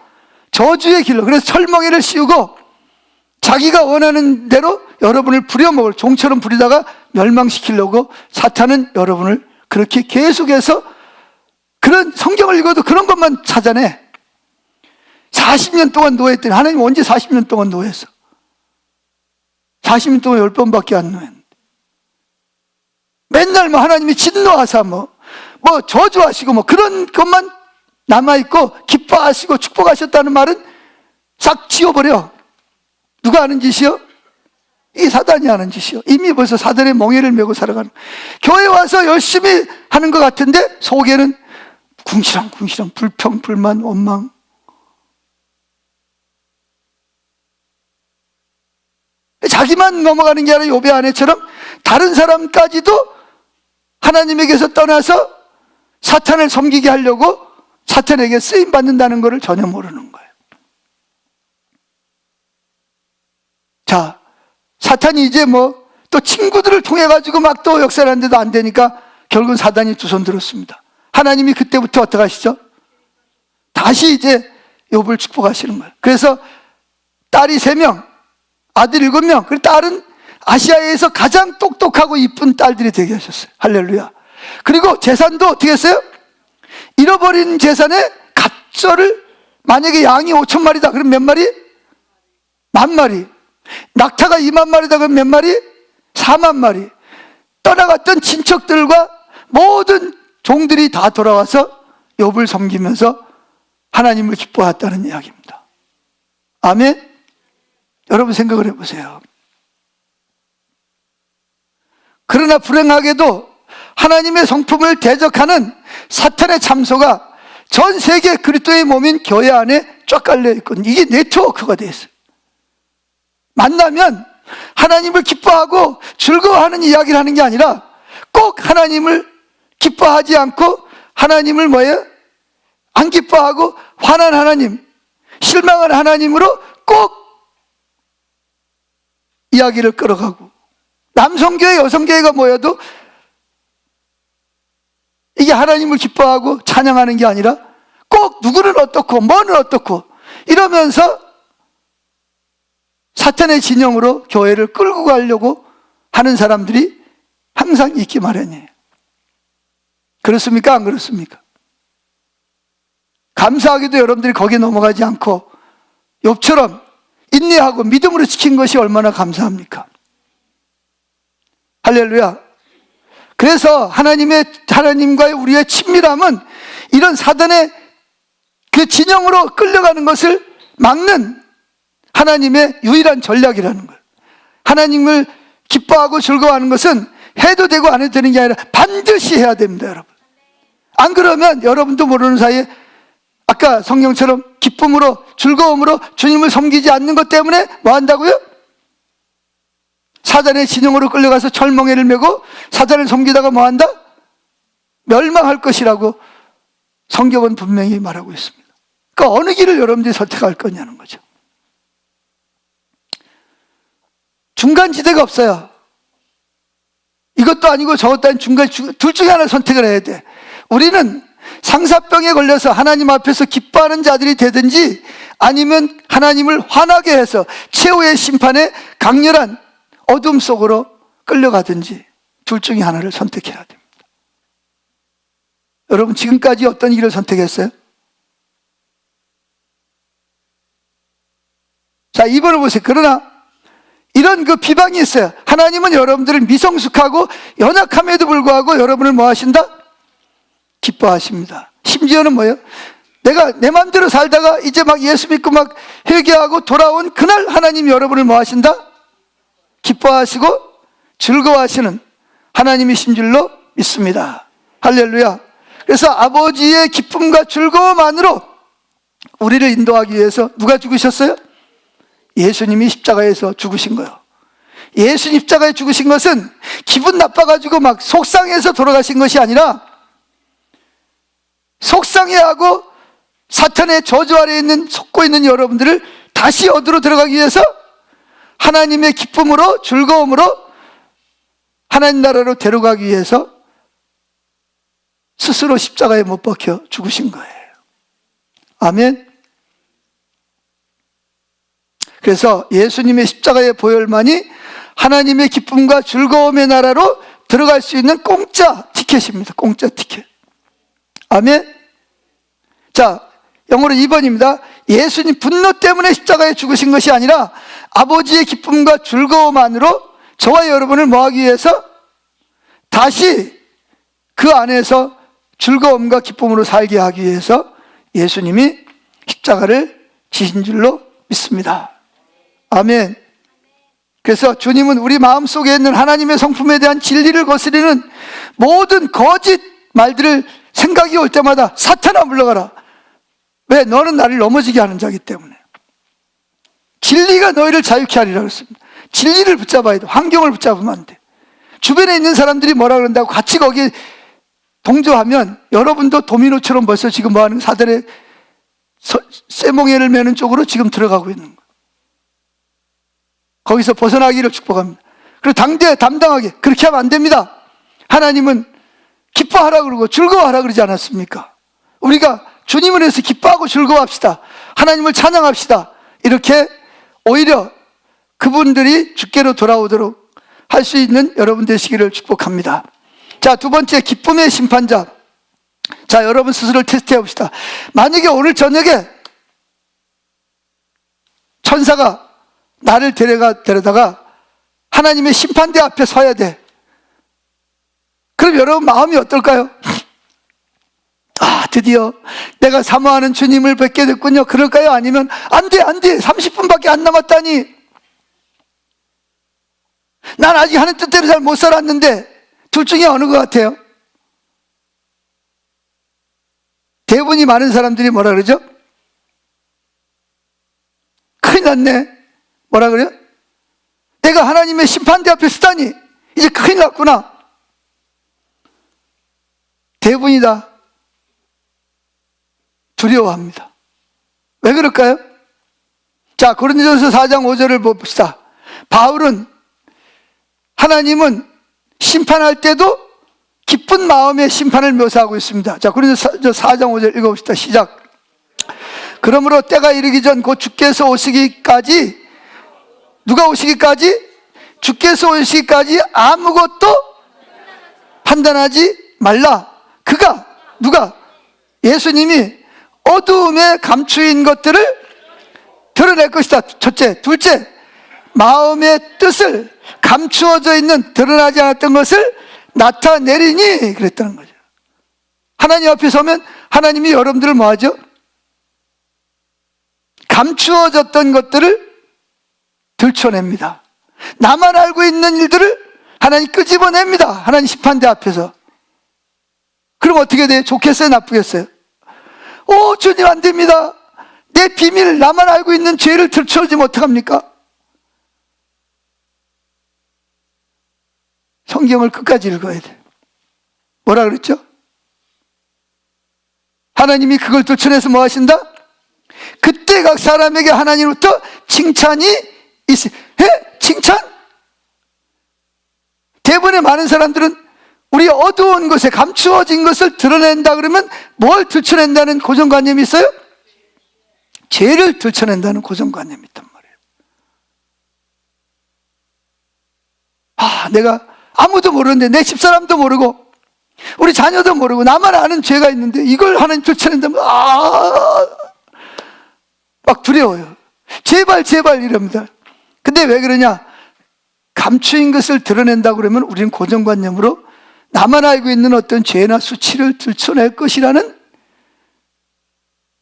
저주의 길로, 그래서 철멍이를 씌우고 자기가 원하는 대로 여러분을 부려먹을, 종처럼 부리다가 멸망시키려고 사탄은 여러분을 그렇게 계속해서, 그런 성경을 읽어도 그런 것만 찾아내. 40년 동안 노예했더니 하나님 언제 40년 동안 노예했어? 40년 동안 10번밖에 안 노예했는데 맨날 뭐 하나님이 진노하사 뭐 저주하시고 뭐 그런 것만 남아있고, 기뻐하시고 축복하셨다는 말은 싹 지워버려. 누가 하는 짓이요? 이 사단이 하는 짓이요. 이미 벌써 사단의 멍에를 메고 살아가는. 교회 와서 열심히 하는 것 같은데 속에는 궁시렁궁시렁 불평, 불만, 원망. 자기만 넘어가는 게 아니라 욥의 아내처럼 다른 사람까지도 하나님에게서 떠나서 사탄을 섬기게 하려고 사탄에게 쓰임받는다는 것을 전혀 모르는 거예요. 자, 사탄이 이제 뭐 또 친구들을 통해 가지고 막 또 역사를 하는데도 안 되니까 결국은 사단이 두 손 들었습니다. 하나님이 그때부터 어떻게 하시죠? 다시 이제 욥을 축복하시는 거예요. 그래서 딸이 3명, 아들 7명, 그리고 딸은 아시아에서 가장 똑똑하고 이쁜 딸들이 되게 하셨어요. 할렐루야. 그리고 재산도 어떻게 했어요? 잃어버린 재산에 갑절을, 만약에 양이 5천 마리다 그럼 몇 마리? 10,000마리. 낙타가 2만 마리다 그럼 몇 마리? 4만 마리. 떠나갔던 친척들과 모든 종들이 다 돌아와서 욥을 섬기면서 하나님을 기뻐했다는 이야기입니다. 아멘. 여러분 생각을 해보세요. 그러나 불행하게도 하나님의 성품을 대적하는 사탄의 참소가 전 세계 그리스도의 몸인 교회 안에 쫙 깔려 있거든요. 이게 네트워크가 되어 있어요. 만나면 하나님을 기뻐하고 즐거워하는 이야기를 하는 게 아니라 꼭 하나님을 기뻐하지 않고 하나님을 뭐예요? 안 기뻐하고 화난 하나님, 실망한 하나님으로 꼭 이야기를 끌어가고, 남성교회, 여성교회가 모여도 이게 하나님을 기뻐하고 찬양하는 게 아니라 꼭 누구는 어떻고 뭐는 어떻고 이러면서 사탄의 진영으로 교회를 끌고 가려고 하는 사람들이 항상 있기 마련이에요. 그렇습니까? 안 그렇습니까? 감사하게도 여러분들이 거기에 넘어가지 않고 욥처럼 인내하고 믿음으로 지킨 것이 얼마나 감사합니까? 할렐루야. 그래서 하나님과의 우리의 친밀함은 이런 사단의 그 진영으로 끌려가는 것을 막는 하나님의 유일한 전략이라는 거예요. 하나님을 기뻐하고 즐거워하는 것은 해도 되고 안 해도 되는 게 아니라 반드시 해야 됩니다, 여러분. 안 그러면 여러분도 모르는 사이에 아까 성경처럼 기쁨으로 즐거움으로 주님을 섬기지 않는 것 때문에 뭐 한다고요? 사단의 진영으로 끌려가서 철멍에를 메고 사단을 섬기다가 뭐 한다? 멸망할 것이라고 성경은 분명히 말하고 있습니다. 그러니까 어느 길을 여러분들이 선택할 거냐는 거죠. 중간지대가 없어요. 이것도 아니고 저것도 아닌 둘 중에 하나 선택을 해야 돼. 우리는 상사병에 걸려서 하나님 앞에서 기뻐하는 자들이 되든지 아니면 하나님을 화나게 해서 최후의 심판에 강렬한 어둠 속으로 끌려가든지 둘 중에 하나를 선택해야 됩니다. 여러분 지금까지 어떤 길을 선택했어요? 자, 2번을 보세요. 그러나 이런 그 비방이 있어요. 하나님은 여러분들을 미성숙하고 연약함에도 불구하고 여러분을 뭐 하신다? 기뻐하십니다. 심지어는 뭐예요? 내가 내 마음대로 살다가 이제 막 예수 믿고 막 회개하고 돌아온 그날 하나님 여러분을 뭐 하신다? 기뻐하시고 즐거워하시는 하나님이신 줄로 믿습니다. 할렐루야. 그래서 아버지의 기쁨과 즐거움 안으로 우리를 인도하기 위해서 누가 죽으셨어요? 예수님이 십자가에서 죽으신 거예요. 예수님 십자가에 죽으신 것은 기분 나빠가지고 막 속상해서 돌아가신 것이 아니라 속상해하고 사탄의 저주 아래에 속고 있는 여러분들을 다시 얻으러 들어가기 위해서 하나님의 기쁨으로 즐거움으로 하나님 나라로 데려가기 위해서 스스로 십자가에 못 박혀 죽으신 거예요. 아멘. 그래서 예수님의 십자가의 보혈만이 하나님의 기쁨과 즐거움의 나라로 들어갈 수 있는 공짜 티켓입니다. 공짜 티켓. 아멘. 자, 영어로 2번입니다. 예수님 분노 때문에 십자가에 죽으신 것이 아니라 아버지의 기쁨과 즐거움 안으로 저와 여러분을 뭐하기 위해서 다시 그 안에서 즐거움과 기쁨으로 살게 하기 위해서 예수님이 십자가를 지신 줄로 믿습니다. 아멘. 그래서 주님은 우리 마음속에 있는 하나님의 성품에 대한 진리를 거스리는 모든 거짓 말들을 생각이 올 때마다 사탄아 물러가라. 왜? 너는 나를 넘어지게 하는 자이기 때문에. 진리가 너희를 자유케 하리라 그랬습니다. 진리를 붙잡아야 돼. 환경을 붙잡으면 안 돼. 주변에 있는 사람들이 뭐라 그런다고 같이 거기에 동조하면 여러분도 도미노처럼 벌써 지금 뭐하는 사단의 쇠몽에를 매는 쪽으로 지금 들어가고 있는 거예요. 거기서 벗어나기를 축복합니다. 그리고 담당하게 그렇게 하면 안 됩니다. 하나님은 기뻐하라 그러고 즐거워하라 그러지 않았습니까? 우리가 주님을 위해서 기뻐하고 즐거워합시다. 하나님을 찬양합시다. 이렇게 오히려 그분들이 주께로 돌아오도록 할 수 있는 여러분 되시기를 축복합니다. 자, 두 번째, 기쁨의 심판자. 자, 여러분 스스로를 테스트해 봅시다. 만약에 오늘 저녁에 천사가 나를 데려다가 하나님의 심판대 앞에 서야 돼. 그럼 여러분 마음이 어떨까요? 아, 드디어 내가 사모하는 주님을 뵙게 됐군요. 그럴까요? 아니면 안 돼 30분밖에 안 남았다니, 난 아직 하는 뜻대로 잘 못 살았는데, 둘 중에 어느 것 같아요? 대부분이 많은 사람들이 뭐라 그러죠? 큰일 났네. 뭐라 그래요? 내가 하나님의 심판대 앞에 서다니 이제 큰일 났구나. 대부분이 다 두려워합니다. 왜 그럴까요? 자, 고린도전서 4장 5절을 봅시다. 바울은 하나님은 심판할 때도 기쁜 마음의 심판을 묘사하고 있습니다. 자, 고린도서 4장 5절 읽어봅시다. 시작. 그러므로 때가 이르기 전 곧 주께서 오시기까지, 누가 오시기까지? 주께서 오시기까지 아무것도 판단하지 말라. 그가, 누가? 예수님이 어두움에 감추인 것들을 드러낼 것이다. 첫째. 둘째, 마음의 뜻을 감추어져 있는, 드러나지 않았던 것을 나타내리니 그랬다는 거죠. 하나님 앞에 서면 하나님이 여러분들을 뭐 하죠? 감추어졌던 것들을 들춰냅니다. 나만 알고 있는 일들을 하나님 끄집어냅니다. 하나님 심판대 앞에서. 그럼 어떻게 돼요? 좋겠어요? 나쁘겠어요? 주님 안 됩니다. 내 비밀, 나만 알고 있는 죄를 들춰주면 어떡합니까? 성경을 끝까지 읽어야 돼. 뭐라 그랬죠? 하나님이 그걸 들춰내서 뭐 하신다? 그때 각 사람에게 하나님으로부터 칭찬이 있어요. 칭찬? 대부분의 많은 사람들은 우리 어두운 것에 감추어진 것을 드러낸다 그러면 뭘 들춰낸다는 고정관념이 있어요? 죄를 들춰낸다는 고정관념이 있단 말이에요. 내가 아무도 모르는데, 내 집사람도 모르고 우리 자녀도 모르고 나만 아는 죄가 있는데 이걸 하나님 들춰낸다면 막 두려워요. 제발 이럽니다. 근데 왜 그러냐? 감추인 것을 드러낸다고 그러면 우리는 고정관념으로 나만 알고 있는 어떤 죄나 수치를 들춰낼 것이라는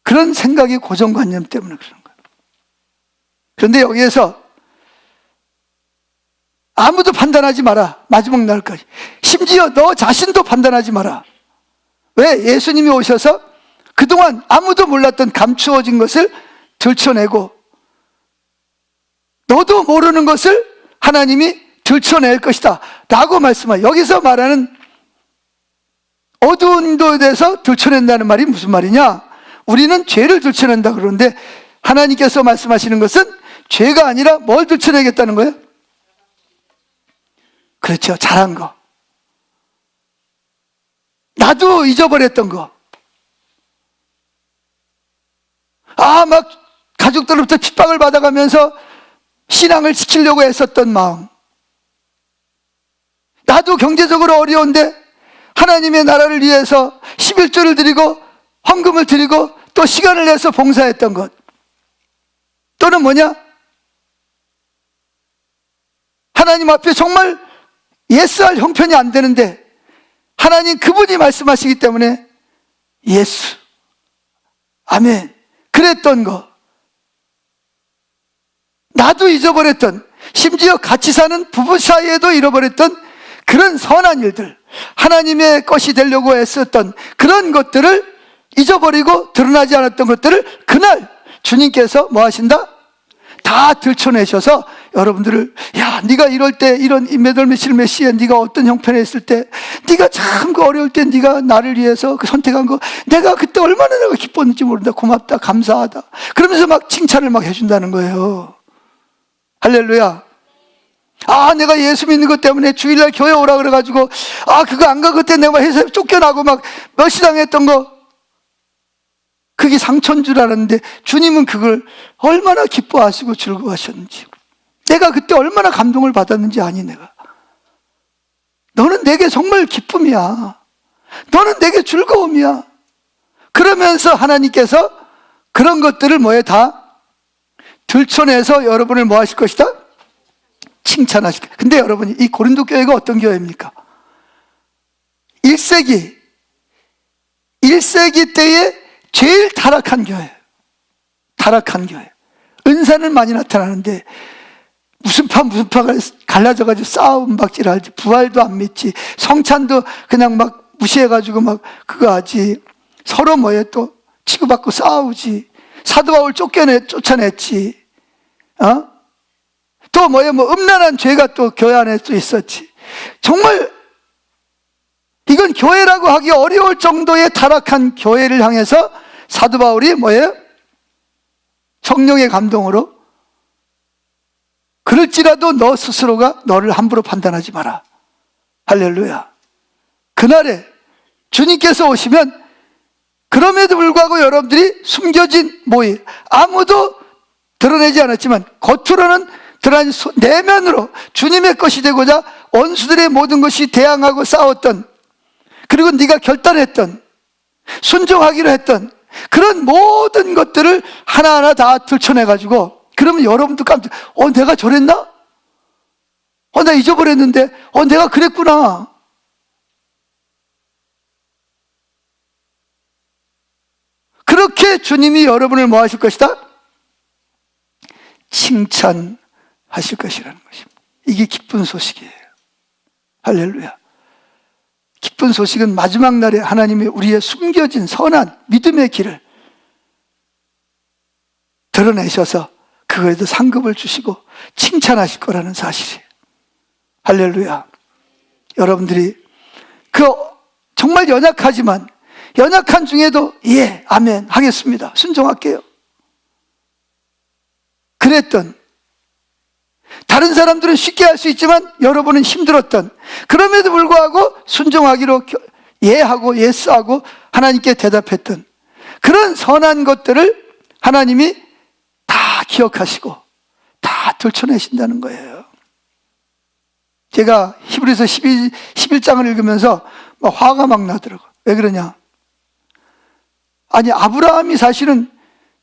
그런 생각이 고정관념 때문에 그런 거예요. 그런데 여기에서 아무도 판단하지 마라. 마지막 날까지. 심지어 너 자신도 판단하지 마라. 왜? 예수님이 오셔서 그동안 아무도 몰랐던 감추어진 것을 들춰내고 너도 모르는 것을 하나님이 들춰낼 것이다 라고 말씀하여, 여기서 말하는 어두운 도에 대해서 들춰낸다는 말이 무슨 말이냐? 우리는 죄를 들춰낸다 그러는데 하나님께서 말씀하시는 것은 죄가 아니라 뭘 들춰내겠다는 거예요? 그렇죠. 잘한 거. 나도 잊어버렸던 거. 막 가족들로부터 핍박을 받아가면서 신앙을 지키려고 애썼던 마음. 나도 경제적으로 어려운데 하나님의 나라를 위해서 11조를 드리고 헌금을 드리고 또 시간을 내서 봉사했던 것. 또는 뭐냐? 하나님 앞에 정말 예스할 형편이 안 되는데 하나님 그분이 말씀하시기 때문에 예수, 아멘, 그랬던 거. 나도 잊어버렸던, 심지어 같이 사는 부부 사이에도 잃어버렸던 그런 선한 일들, 하나님의 것이 되려고 애썼던 그런 것들을 잊어버리고 드러나지 않았던 것들을 그날 주님께서 뭐 하신다? 다 들춰내셔서 여러분들을, 야, 네가 이럴 때, 이런 몇월 며칠 몇 시에 네가 어떤 형편에 있을 때, 네가 참 그 어려울 때 네가 나를 위해서 그 선택한 거, 내가 그때 얼마나 내가 기뻤는지 모른다. 고맙다, 감사하다. 그러면서 막 칭찬을 막 해준다는 거예요. 할렐루야. 내가 예수 믿는 것 때문에 주일날 교회 오라 그래가지고 그거 안 가, 그때 내가 회사에 쫓겨나고 막 멸시당했던 거, 그게 상처인 줄 알았는데 주님은 그걸 얼마나 기뻐하시고 즐거워하셨는지, 내가 그때 얼마나 감동을 받았는지 아니? 내가, 너는 내게 정말 기쁨이야, 너는 내게 즐거움이야. 그러면서 하나님께서 그런 것들을 뭐에 다 들춰내서 여러분을 뭐 하실 것이다? 칭찬하실 거예요. 근데 여러분이, 이 고린도 교회가 어떤 교회입니까? 1세기 때에 제일 타락한 교회. 타락한 교회. 은사는 많이 나타나는데 무슨 파가 갈라져가지고 싸움박질 하지, 부활도 안 믿지, 성찬도 그냥 막 무시해가지고 막 그거 하지, 서로 뭐에 또 치고받고 싸우지, 사도 바울 쫓아냈지, 또 뭐 음란한 죄가 또 교회 안에 또 있었지. 정말 이건 교회라고 하기 어려울 정도의 타락한 교회를 향해서 사도 바울이 뭐예요? 성령의 감동으로 그럴지라도 너 스스로가 너를 함부로 판단하지 마라. 할렐루야. 그날에 주님께서 오시면 그럼에도 불구하고 여러분들이 숨겨진 모의, 아무도 드러내지 않았지만 겉으로는 드러난 내면으로 주님의 것이 되고자 원수들의 모든 것이 대항하고 싸웠던, 그리고 네가 결단했던, 순종하기로 했던 그런 모든 것들을 하나하나 다 들춰내가지고, 그러면 여러분도 깜짝, 내가 저랬나? 나 잊어버렸는데, 내가 그랬구나. 그렇게 주님이 여러분을 뭐 하실 것이다? 칭찬하실 것이라는 것입니다. 이게 기쁜 소식이에요. 할렐루야. 기쁜 소식은 마지막 날에 하나님이 우리의 숨겨진 선한 믿음의 길을 드러내셔서 그거에도 상급을 주시고 칭찬하실 거라는 사실이에요. 할렐루야. 여러분들이 정말 연약하지만 연약한 중에도 예, 아멘 하겠습니다, 순종할게요, 그랬던, 다른 사람들은 쉽게 할 수 있지만 여러분은 힘들었던, 그럼에도 불구하고 순종하기로 예하고 예스하고 하나님께 대답했던 그런 선한 것들을 하나님이 다 기억하시고 다 들춰내신다는 거예요. 제가 히브리서 11장을 읽으면서 화가 막 나더라고요. 왜 그러냐? 아니, 아브라함이 사실은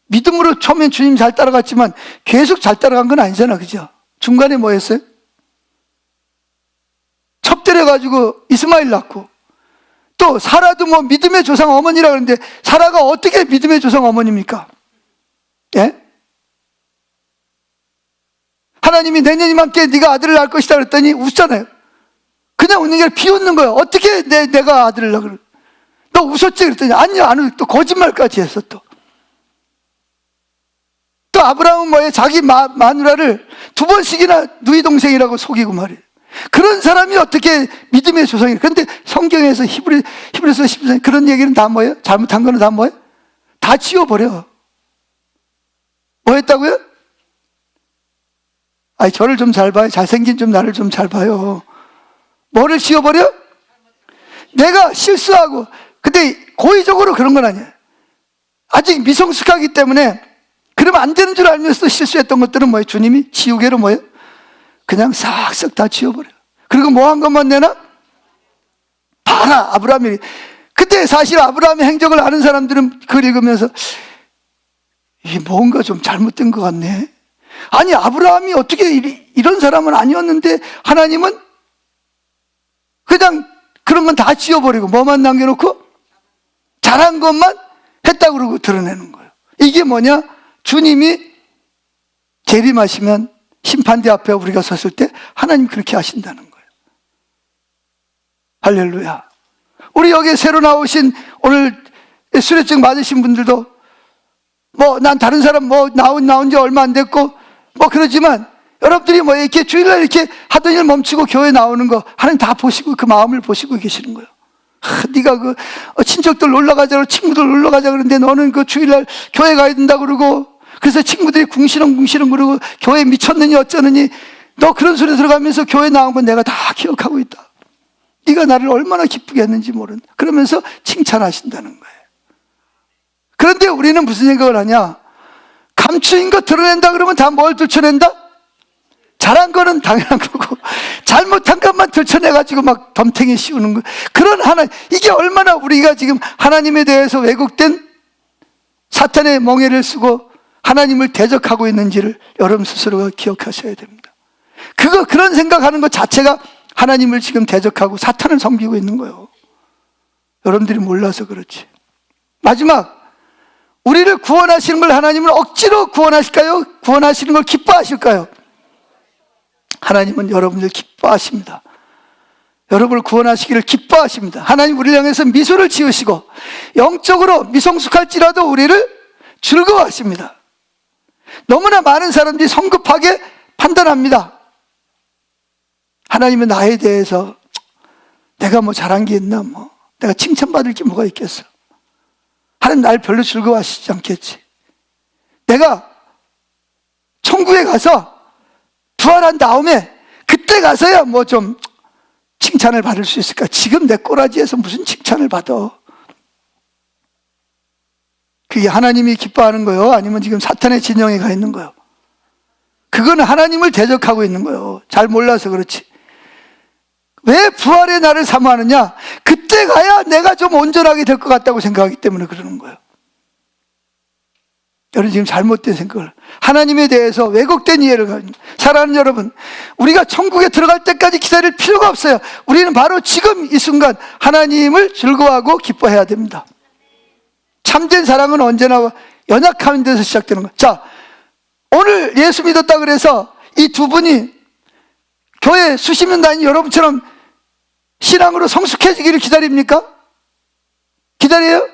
믿음으로 처음엔 주님 잘 따라갔지만 계속 잘 따라간 건 아니잖아, 그죠? 중간에 뭐 했어요? 첩대려가지고 이스마엘 낳고, 또 사라도 뭐 믿음의 조상 어머니라 그러는데 사라가 어떻게 믿음의 조상 어머니입니까? 예? 하나님이 내년이만께 네가 아들을 낳을 것이다 그랬더니 웃잖아요. 그냥 웃는 게 아니라 비웃는 거예요. 어떻게 내가 아들을 낳을, 너 웃었지? 그랬더니 아니요, 안 웃, 또 거짓말까지 했어. 또 아브라함은 뭐예요? 자기 마누라를 2번씩이나 누이 동생이라고 속이고 말이에요. 그런 사람이 어떻게 믿음의 조상이에요? 그런데 성경에서 히브리서 14장 그런 얘기는 다 뭐예요? 잘못한 거는 다 뭐예요? 다 지워버려. 뭐 했다고요? 아니, 저를 좀 잘 봐요. 잘생긴 좀 나를 좀 잘 봐요. 뭐를 지워버려? 내가 실수하고, 근데 고의적으로 그런 건 아니에요. 아직 미성숙하기 때문에 그러면 안 되는 줄 알면서도 실수했던 것들은 뭐예요? 주님이 지우개로 뭐예요? 그냥 싹싹 다 지워버려요. 그리고 뭐 한 것만 내나? 봐라, 아브라함이. 그때 사실 아브라함의 행적을 아는 사람들은 그걸 읽으면서 이게 뭔가 좀 잘못된 것 같네. 아니, 아브라함이 어떻게 이런 사람은 아니었는데 하나님은 그냥 그런 건 다 지워버리고 뭐만 남겨놓고 잘한 것만 했다고 그러고 드러내는 거예요. 이게 뭐냐? 주님이 재림하시면 심판대 앞에 우리가 섰을 때 하나님 그렇게 하신다는 거예요. 할렐루야. 우리 여기 새로 나오신 오늘 수료증 맞으신 분들도 난 다른 사람 나온 지 얼마 안 됐고 그러지만 여러분들이 이렇게 주일날 이렇게 하던 일 멈추고 교회 나오는 거 하나님 다 보시고 그 마음을 보시고 계시는 거예요. 네가 친척들 놀러 가자 그러고 친구들 놀러 가자 그러는데 너는 주일날 교회 가야 된다 그러고, 그래서 친구들이 궁시렁궁시렁 그러고 교회 미쳤느니 어쩌느니, 너 그런 소리 들어가면서 교회 나온 건 내가 다 기억하고 있다. 네가 나를 얼마나 기쁘게 했는지 모른다. 그러면서 칭찬하신다는 거예요. 그런데 우리는 무슨 생각을 하냐? 감추인 거 드러낸다 그러면 다 뭘 들춰낸다? 잘한 거는 당연한 거고 잘못한 것만 들춰내가지고 막 덤탱이 씌우는 거. 그런 이게 얼마나 우리가 지금 하나님에 대해서 왜곡된 사탄의 멍에를 쓰고 하나님을 대적하고 있는지를 여러분 스스로가 기억하셔야 됩니다. 그런 생각하는 것 자체가 하나님을 지금 대적하고 사탄을 섬기고 있는 거예요. 여러분들이 몰라서 그렇지. 마지막, 우리를 구원하시는 걸 하나님은 억지로 구원하실까요? 구원하시는 걸 기뻐하실까요? 하나님은 여러분들 기뻐하십니다. 여러분을 구원하시기를 기뻐하십니다. 하나님 우리를 향해서 미소를 지으시고 영적으로 미성숙할지라도 우리를 즐거워하십니다. 너무나 많은 사람들이 성급하게 판단합니다. 하나님은 나에 대해서 내가 잘한 게 있나, 내가 칭찬받을 게 뭐가 있겠어. 하나님 날 별로 즐거워하시지 않겠지. 내가 천국에 가서 부활한 다음에 그때 가서야 뭐 좀 칭찬을 받을 수 있을까? 지금 내 꼬라지에서 무슨 칭찬을 받아? 그게 하나님이 기뻐하는 거요? 아니면 지금 사탄의 진영에 가 있는 거요? 그건 하나님을 대적하고 있는 거요. 잘 몰라서 그렇지. 왜 부활의 날을 사모하느냐? 그때 가야 내가 좀 온전하게 될 것 같다고 생각하기 때문에 그러는 거예요. 여러분 지금 잘못된 생각을, 하나님에 대해서 왜곡된 이해를 가지고 사랑하는 여러분, 우리가 천국에 들어갈 때까지 기다릴 필요가 없어요. 우리는 바로 지금 이 순간 하나님을 즐거워하고 기뻐해야 됩니다. 참된 사랑은 언제나 연약한 데서 시작되는 거예요. 자, 오늘 예수 믿었다 그래서 이 두 분이 교회 수십 년 다닌 여러분처럼 신앙으로 성숙해지기를 기다립니까? 기다려요?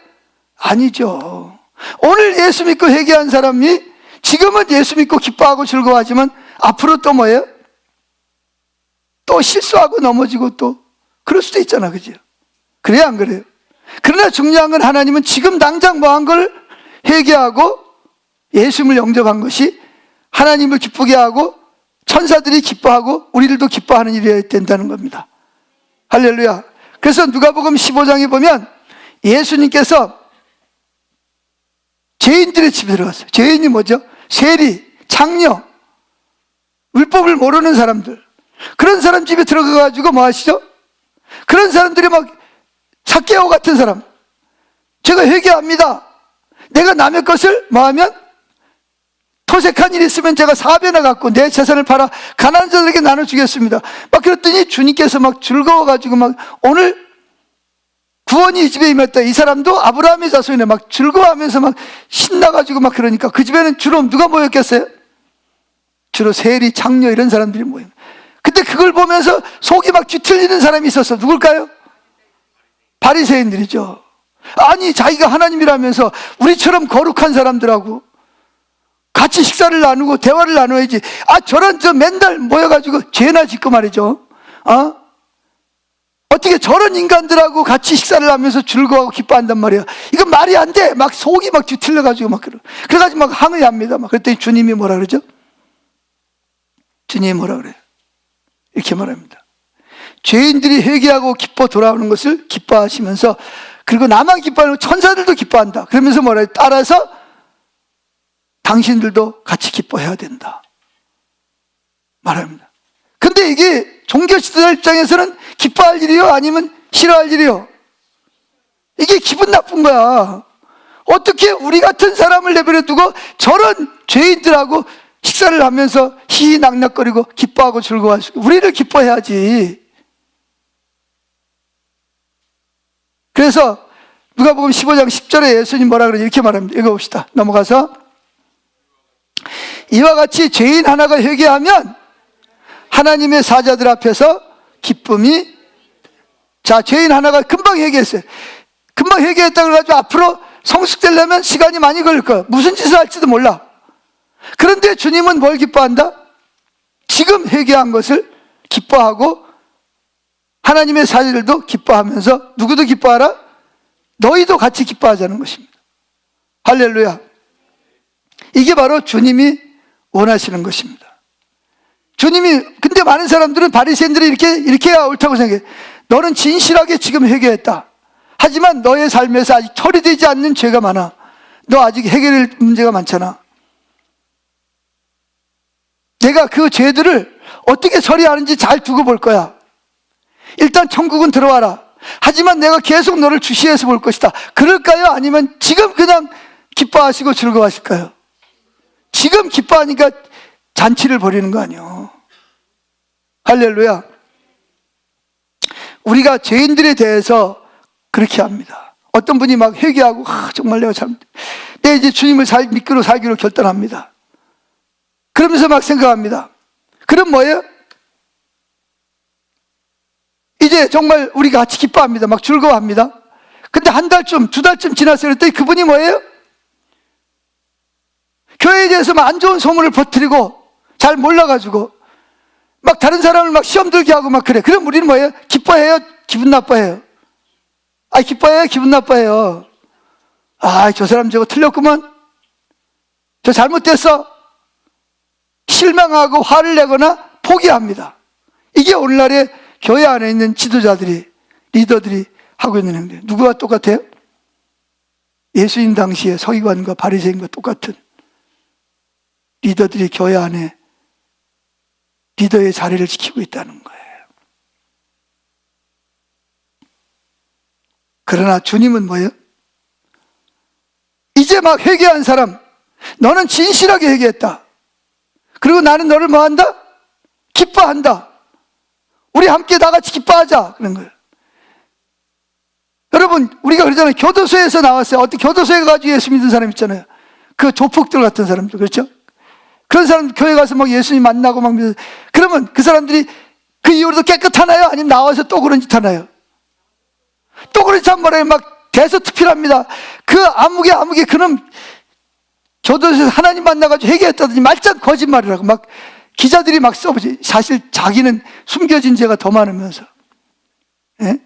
아니죠. 오늘 예수 믿고 회개한 사람이 지금은 예수 믿고 기뻐하고 즐거워하지만 앞으로 또 뭐예요? 또 실수하고 넘어지고 또 그럴 수도 있잖아, 그죠? 그래요, 안 그래요? 그러나 중요한 건 하나님은 지금 당장 뭐 한 걸 회개하고 예수님을 영접한 것이 하나님을 기쁘게 하고 천사들이 기뻐하고 우리들도 기뻐하는 일이어야 된다는 겁니다. 할렐루야. 그래서 누가복음 15장에 보면 예수님께서 죄인들의 집에 들어갔어요. 죄인이 뭐죠? 세리, 창녀, 율법을 모르는 사람들, 그런 사람 집에 들어가가지고 뭐 하시죠? 그런 사람들이 막 삭개오 같은 사람, 제가 회개합니다, 내가 남의 것을 뭐 하면 토색한 일이 있으면 제가 4배나 갖고 내 재산을 팔아 가난한 자들에게 나눠주겠습니다. 막 그랬더니 주님께서 막 즐거워가지고 막 오늘 구원이 이 집에 임했다. 이 사람도 아브라함의 자손이네. 막 즐거워하면서 막 신나가지고 막 그러니까 그 집에는 주로 누가 모였겠어요? 주로 세리, 창녀 이런 사람들이 모여요. 근데 그걸 보면서 속이 막 뒤틀리는 사람이 있었어. 누굴까요? 바리새인들이죠. 아니 자기가 하나님이라면서 우리처럼 거룩한 사람들하고 같이 식사를 나누고 대화를 나눠야지. 저런 맨날 모여가지고 죄나 짓고 말이죠. 어떻게 저런 인간들하고 같이 식사를 하면서 즐거워하고 기뻐한단 말이야. 이건 말이 안 돼. 막 속이 막 뒤틀려가지고 막 그래가지고 막 항의합니다. 막 그랬더니 주님이 뭐라 그러죠? 주님이 뭐라 그래요? 이렇게 말합니다. 죄인들이 회개하고 기뻐 돌아오는 것을 기뻐하시면서, 그리고 나만 기뻐하는 천사들도 기뻐한다. 그러면서 뭐라 해요? 따라서 당신들도 같이 기뻐해야 된다 말합니다. 근데 이게 종교 지도자 입장에서는 기뻐할 일이요? 아니면 싫어할 일이요? 이게 기분 나쁜 거야. 어떻게 우리 같은 사람을 내버려 두고 저런 죄인들하고 식사를 하면서 희희낙낙거리고 기뻐하고 즐거워할 수, 우리를 기뻐해야지. 그래서 누가복음 15장 10절에 예수님 뭐라 그러지? 이렇게 말합니다. 읽어봅시다. 넘어가서, 이와 같이 죄인 하나가 회개하면 하나님의 사자들 앞에서 기쁨이, 자, 죄인 하나가 금방 회개했어요. 금방 회개했다고 해가지고 앞으로 성숙되려면 시간이 많이 걸릴 거예요. 무슨 짓을 할지도 몰라. 그런데 주님은 뭘 기뻐한다? 지금 회개한 것을 기뻐하고 하나님의 사자들도 기뻐하면서 누구도 기뻐하라? 너희도 같이 기뻐하자는 것입니다. 할렐루야. 이게 바로 주님이 원하시는 것입니다. 주님이, 근데 많은 사람들은 바리새인들이 이렇게 해야 옳다고 생각해. 너는 진실하게 지금 회개했다. 하지만 너의 삶에서 아직 처리되지 않는 죄가 많아. 너 아직 해결할 문제가 많잖아. 내가 그 죄들을 어떻게 처리하는지 잘 두고 볼 거야. 일단 천국은 들어와라. 하지만 내가 계속 너를 주시해서 볼 것이다. 그럴까요? 아니면 지금 그냥 기뻐하시고 즐거워하실까요? 지금 기뻐하니까 잔치를 벌이는 거 아니에요. 할렐루야. 우리가 죄인들에 대해서 그렇게 합니다. 어떤 분이 막 회개하고 정말 내가 내 이제 주님을 믿기로 살기로 결단합니다. 그러면서 막 생각합니다. 그럼 뭐예요? 이제 정말 우리가 같이 기뻐합니다. 막 즐거워합니다. 근데 한 달쯤, 두 달쯤 지났어요. 그랬더니 그분이 뭐예요? 교회에 대해서 막 안 좋은 소문을 퍼뜨리고 잘 몰라가지고 막 다른 사람을 막 시험 들게 하고 막 그래. 그럼 우리는 뭐예요? 기뻐해요? 기분 나빠해요? 기뻐해요? 기분 나빠해요? 저 사람 저거 틀렸구먼? 저 잘못됐어? 실망하고 화를 내거나 포기합니다. 이게 오늘날의 교회 안에 있는 지도자들이, 리더들이 하고 있는 행동. 누구와 똑같아요? 예수님 당시에 서기관과 바리새인과 똑같은 리더들이 교회 안에 리더의 자리를 지키고 있다는 거예요. 그러나 주님은 뭐예요? 이제 막 회개한 사람, 너는 진실하게 회개했다. 그리고 나는 너를 뭐한다? 기뻐한다. 우리 함께 다 같이 기뻐하자. 그런 거예요. 여러분, 우리가 그러잖아요. 교도소에서 나왔어요. 어떤 교도소에 가지고 예수 믿는 사람 있잖아요. 그 조폭들 같은 사람들, 그렇죠? 그런 사람 교회 가서 막 예수님 만나고 막 믿어요. 그러면 그 사람들이 그 이후로도 깨끗하나요? 아니면 나와서 또 그런 짓 하나요? 또 그런 짓 한 번에 막 대서특필합니다. 그 아무개 그놈 교도소에서 하나님 만나가지고 회개했다더니 말짱 거짓말이라고 막 기자들이 막 써보지. 사실 자기는 숨겨진 죄가 더 많으면서. 예?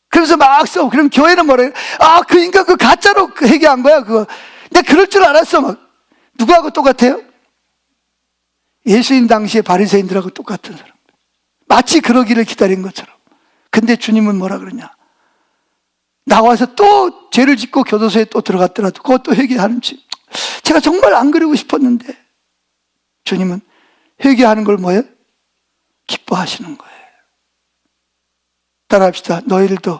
그러면서 막 써. 그럼 교회는 뭐래요? 아, 그 인간 그 가짜로 회개한 거야, 그거. 내가 그럴 줄 알았어, 막. 누구하고 똑같아요? 예수님 당시에 바리새인들하고 똑같은 사람. 마치 그러기를 기다린 것처럼. 근데 주님은 뭐라 그러냐? 나와서 또 죄를 짓고 교도소에 또 들어갔더라도 그것도 회개하는지. 제가 정말 안 그러고 싶었는데 주님은 회개하는 걸 뭐예요? 기뻐하시는 거예요. 따라합시다. 너희들도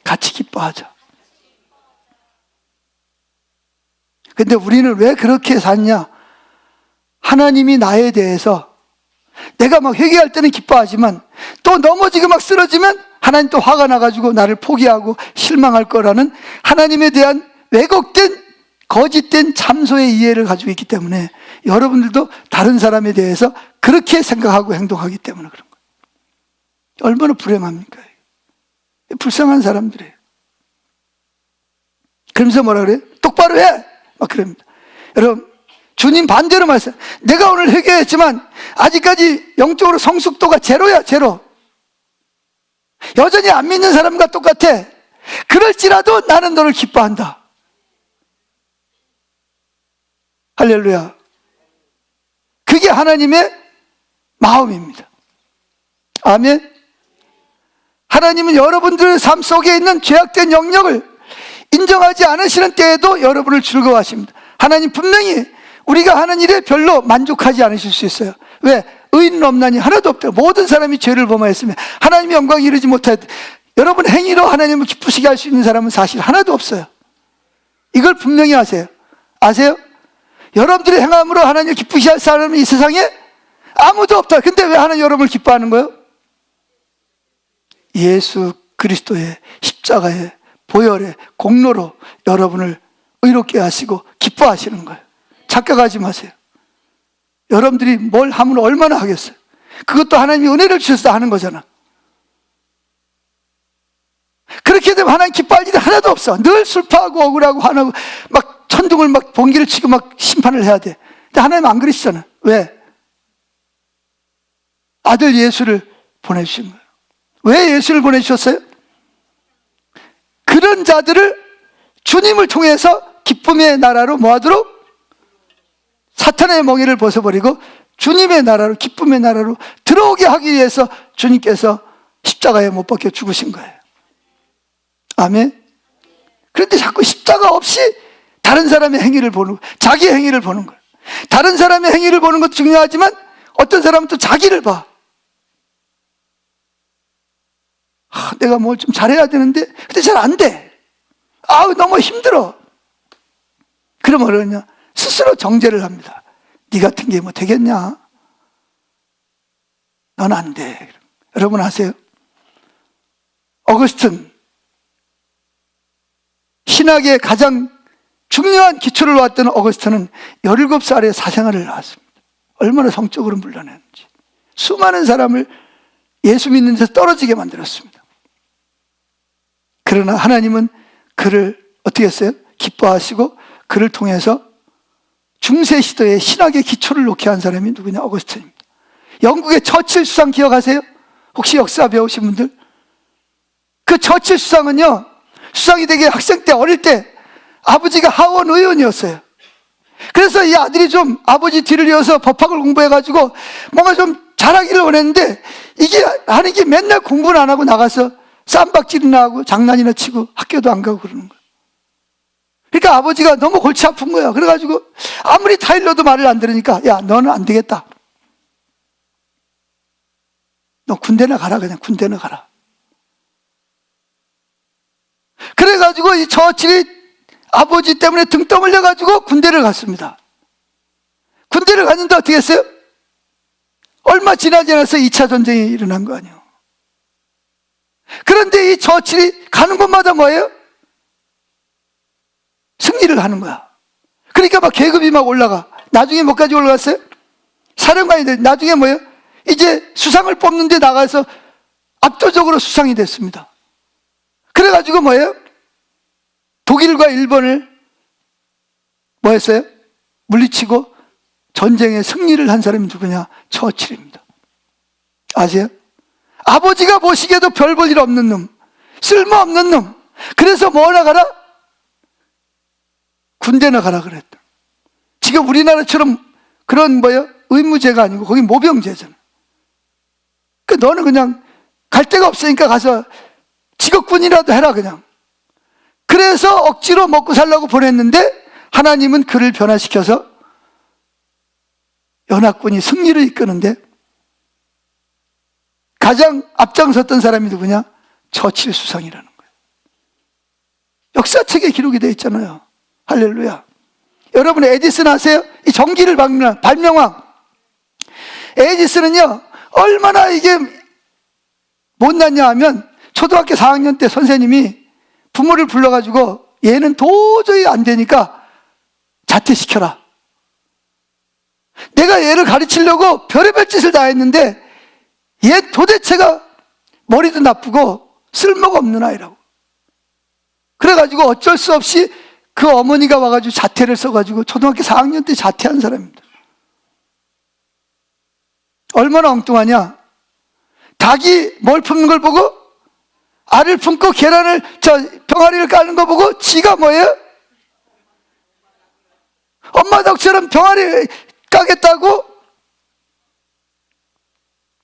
같이 기뻐하자. 근데 우리는 왜 그렇게 샀냐? 하나님이 나에 대해서 내가 막 회개할 때는 기뻐하지만 또 넘어지고 막 쓰러지면 하나님 또 화가 나가지고 나를 포기하고 실망할 거라는 하나님에 대한 왜곡된 거짓된 참소의 이해를 가지고 있기 때문에 여러분들도 다른 사람에 대해서 그렇게 생각하고 행동하기 때문에 그런 거예요. 얼마나 불행합니까? 불쌍한 사람들이에요. 그러면서 뭐라 그래요? 똑바로 해! 막 그럽니다. 여러분, 주님 반대로 말씀. 내가 오늘 회개했지만 아직까지 영적으로 성숙도가 제로야, 제로. 여전히 안 믿는 사람과 똑같아. 그럴지라도 나는 너를 기뻐한다. 할렐루야. 그게 하나님의 마음입니다. 아멘. 하나님은 여러분들의 삶 속에 있는 죄악된 영역을 인정하지 않으시는 때에도 여러분을 즐거워하십니다. 하나님 분명히 우리가 하는 일에 별로 만족하지 않으실 수 있어요. 왜? 의인은 없나니 하나도 없다. 모든 사람이 죄를 범하였으면 하나님의 영광에 이르지 못하였다. 여러분 행위로 하나님을 기쁘시게 할 수 있는 사람은 사실 하나도 없어요. 이걸 분명히 아세요. 아세요? 여러분들의 행함으로 하나님을 기쁘시게 할 사람은 이 세상에 아무도 없다. 근데 왜 하나님 여러분을 기뻐하는 거예요? 예수 그리스도의 십자가의 보혈의 공로로 여러분을 의롭게 하시고 기뻐하시는 거예요. 착각하지 마세요. 여러분들이 뭘 하면 얼마나 하겠어요? 그것도 하나님이 은혜를 주셔서 하는 거잖아. 그렇게 되면 하나님 기뻐할 일이 하나도 없어. 늘 슬퍼하고 억울하고 화나고 막 천둥을 막 번개를 치고 막 심판을 해야 돼. 근데 하나님 안 그러시잖아. 왜? 아들 예수를 보내주신 거예요. 왜 예수를 보내주셨어요? 그런 자들을 주님을 통해서 기쁨의 나라로 뭐하도록? 사탄의 멍에를 벗어버리고 주님의 나라로, 기쁨의 나라로 들어오게 하기 위해서 주님께서 십자가에 못 박혀 죽으신 거예요. 아멘. 그런데 자꾸 십자가 없이 다른 사람의 행위를 보는 거예요. 자기의 행위를 보는 거예요. 다른 사람의 행위를 보는 것도 중요하지만 어떤 사람은 또 자기를 봐. 내가 뭘 좀 잘해야 되는데 근데 잘 안 돼. 너무 힘들어. 그러면 그러냐? 스스로 정죄를 합니다. 네 같은 게 뭐 되겠냐? 넌 안 돼. 여러분 아세요? 어거스틴, 신학의 가장 중요한 기초를 놓았던 어거스틴은 17살에 사생활을 낳았습니다. 얼마나 성적으로 물러났는지. 수많은 사람을 예수 믿는 데서 떨어지게 만들었습니다. 그러나 하나님은 그를 어떻게 했어요? 기뻐하시고 그를 통해서 중세 시대의 신학의 기초를 놓게 한 사람이 누구냐? 어거스틴입니다. 영국의 처칠 수상 기억하세요? 혹시 역사 배우신 분들? 그 처칠 수상은요, 수상이 되게 학생 때 어릴 때 아버지가 하원 의원이었어요. 그래서 이 아들이 좀 아버지 뒤를 이어서 법학을 공부해가지고 뭔가 좀 잘하기를 원했는데 이게 하는 게 맨날 공부는 안 하고 나가서 쌈박질이나 하고 장난이나 치고 학교도 안 가고 그러는 거야. 그러니까 아버지가 너무 골치 아픈 거야. 그래가지고 아무리 타일러도 말을 안 들으니까 야, 너는 안 되겠다. 너 군대나 가라. 그냥 군대나 가라. 그래가지고 이 처칠이 아버지 때문에 등 떠밀려가지고 군대를 갔습니다. 군대를 갔는데 어떻게 했어요? 얼마 지나지 않아서 2차 전쟁이 일어난 거 아니에요. 그런데 이 처칠이 가는 곳마다 뭐예요? 승리를 하는 거야. 그러니까 막 계급이 막 올라가. 나중에 뭐까지 올라갔어요? 사령관이 돼. 나중에 뭐예요? 이제 수상을 뽑는데 나가서 압도적으로 수상이 됐습니다. 그래가지고 뭐예요? 독일과 일본을 뭐 했어요? 물리치고 전쟁에 승리를 한 사람이 누구냐? 처칠입니다. 아세요? 아버지가 보시기에도 별 볼 일 없는 놈, 쓸모없는 놈. 그래서 뭐나 가라? 군대나 가라 그랬다. 지금 우리나라처럼 그런 뭐예요? 의무제가 아니고 거기 모병제잖아. 그러니까 너는 그냥 갈 데가 없으니까 가서 직업군이라도 해라 그냥. 그래서 억지로 먹고 살라고 보냈는데 하나님은 그를 변화시켜서 연합군이 승리를 이끄는데 가장 앞장섰던 사람이 누구냐? 처칠 수상이라는 거예요. 역사책에 기록이 되어 있잖아요. 할렐루야. 여러분 에디슨 아세요? 이 전기를 발명한 에디슨은요 얼마나 이게 못났냐 하면 초등학교 4학년 때 선생님이 부모를 불러가지고 얘는 도저히 안 되니까 자퇴시켜라. 내가 얘를 가르치려고 별의별 짓을 다 했는데 얘 도대체가 머리도 나쁘고 쓸모가 없는 아이라고. 그래가지고 어쩔 수 없이 그 어머니가 와가지고 자퇴를 써가지고 초등학교 4학년 때 자퇴한 사람입니다. 얼마나 엉뚱하냐. 닭이 뭘 품는 걸 보고 알을 품고 병아리를 까는 거 보고 지가 뭐예요? 엄마 닭처럼 병아리 까겠다고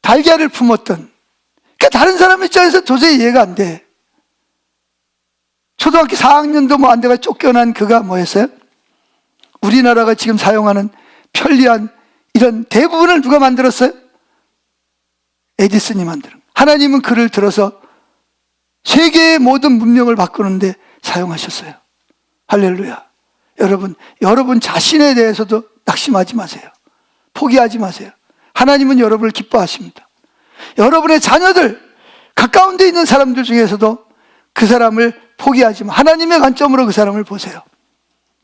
달걀을 품었던. 그러니까 다른 사람 입장에서 도저히 이해가 안 돼. 초등학교 4학년도 뭐 안 돼가 쫓겨난 그가 뭐였어요? 우리나라가 지금 사용하는 편리한 이런 대부분을 누가 만들었어요? 에디슨이 만드는. 하나님은 그를 들어서 세계의 모든 문명을 바꾸는데 사용하셨어요. 할렐루야. 여러분 자신에 대해서도 낙심하지 마세요. 포기하지 마세요. 하나님은 여러분을 기뻐하십니다. 여러분의 자녀들, 가까운 데 있는 사람들 중에서도 그 사람을 포기하지 마. 하나님의 관점으로 그 사람을 보세요.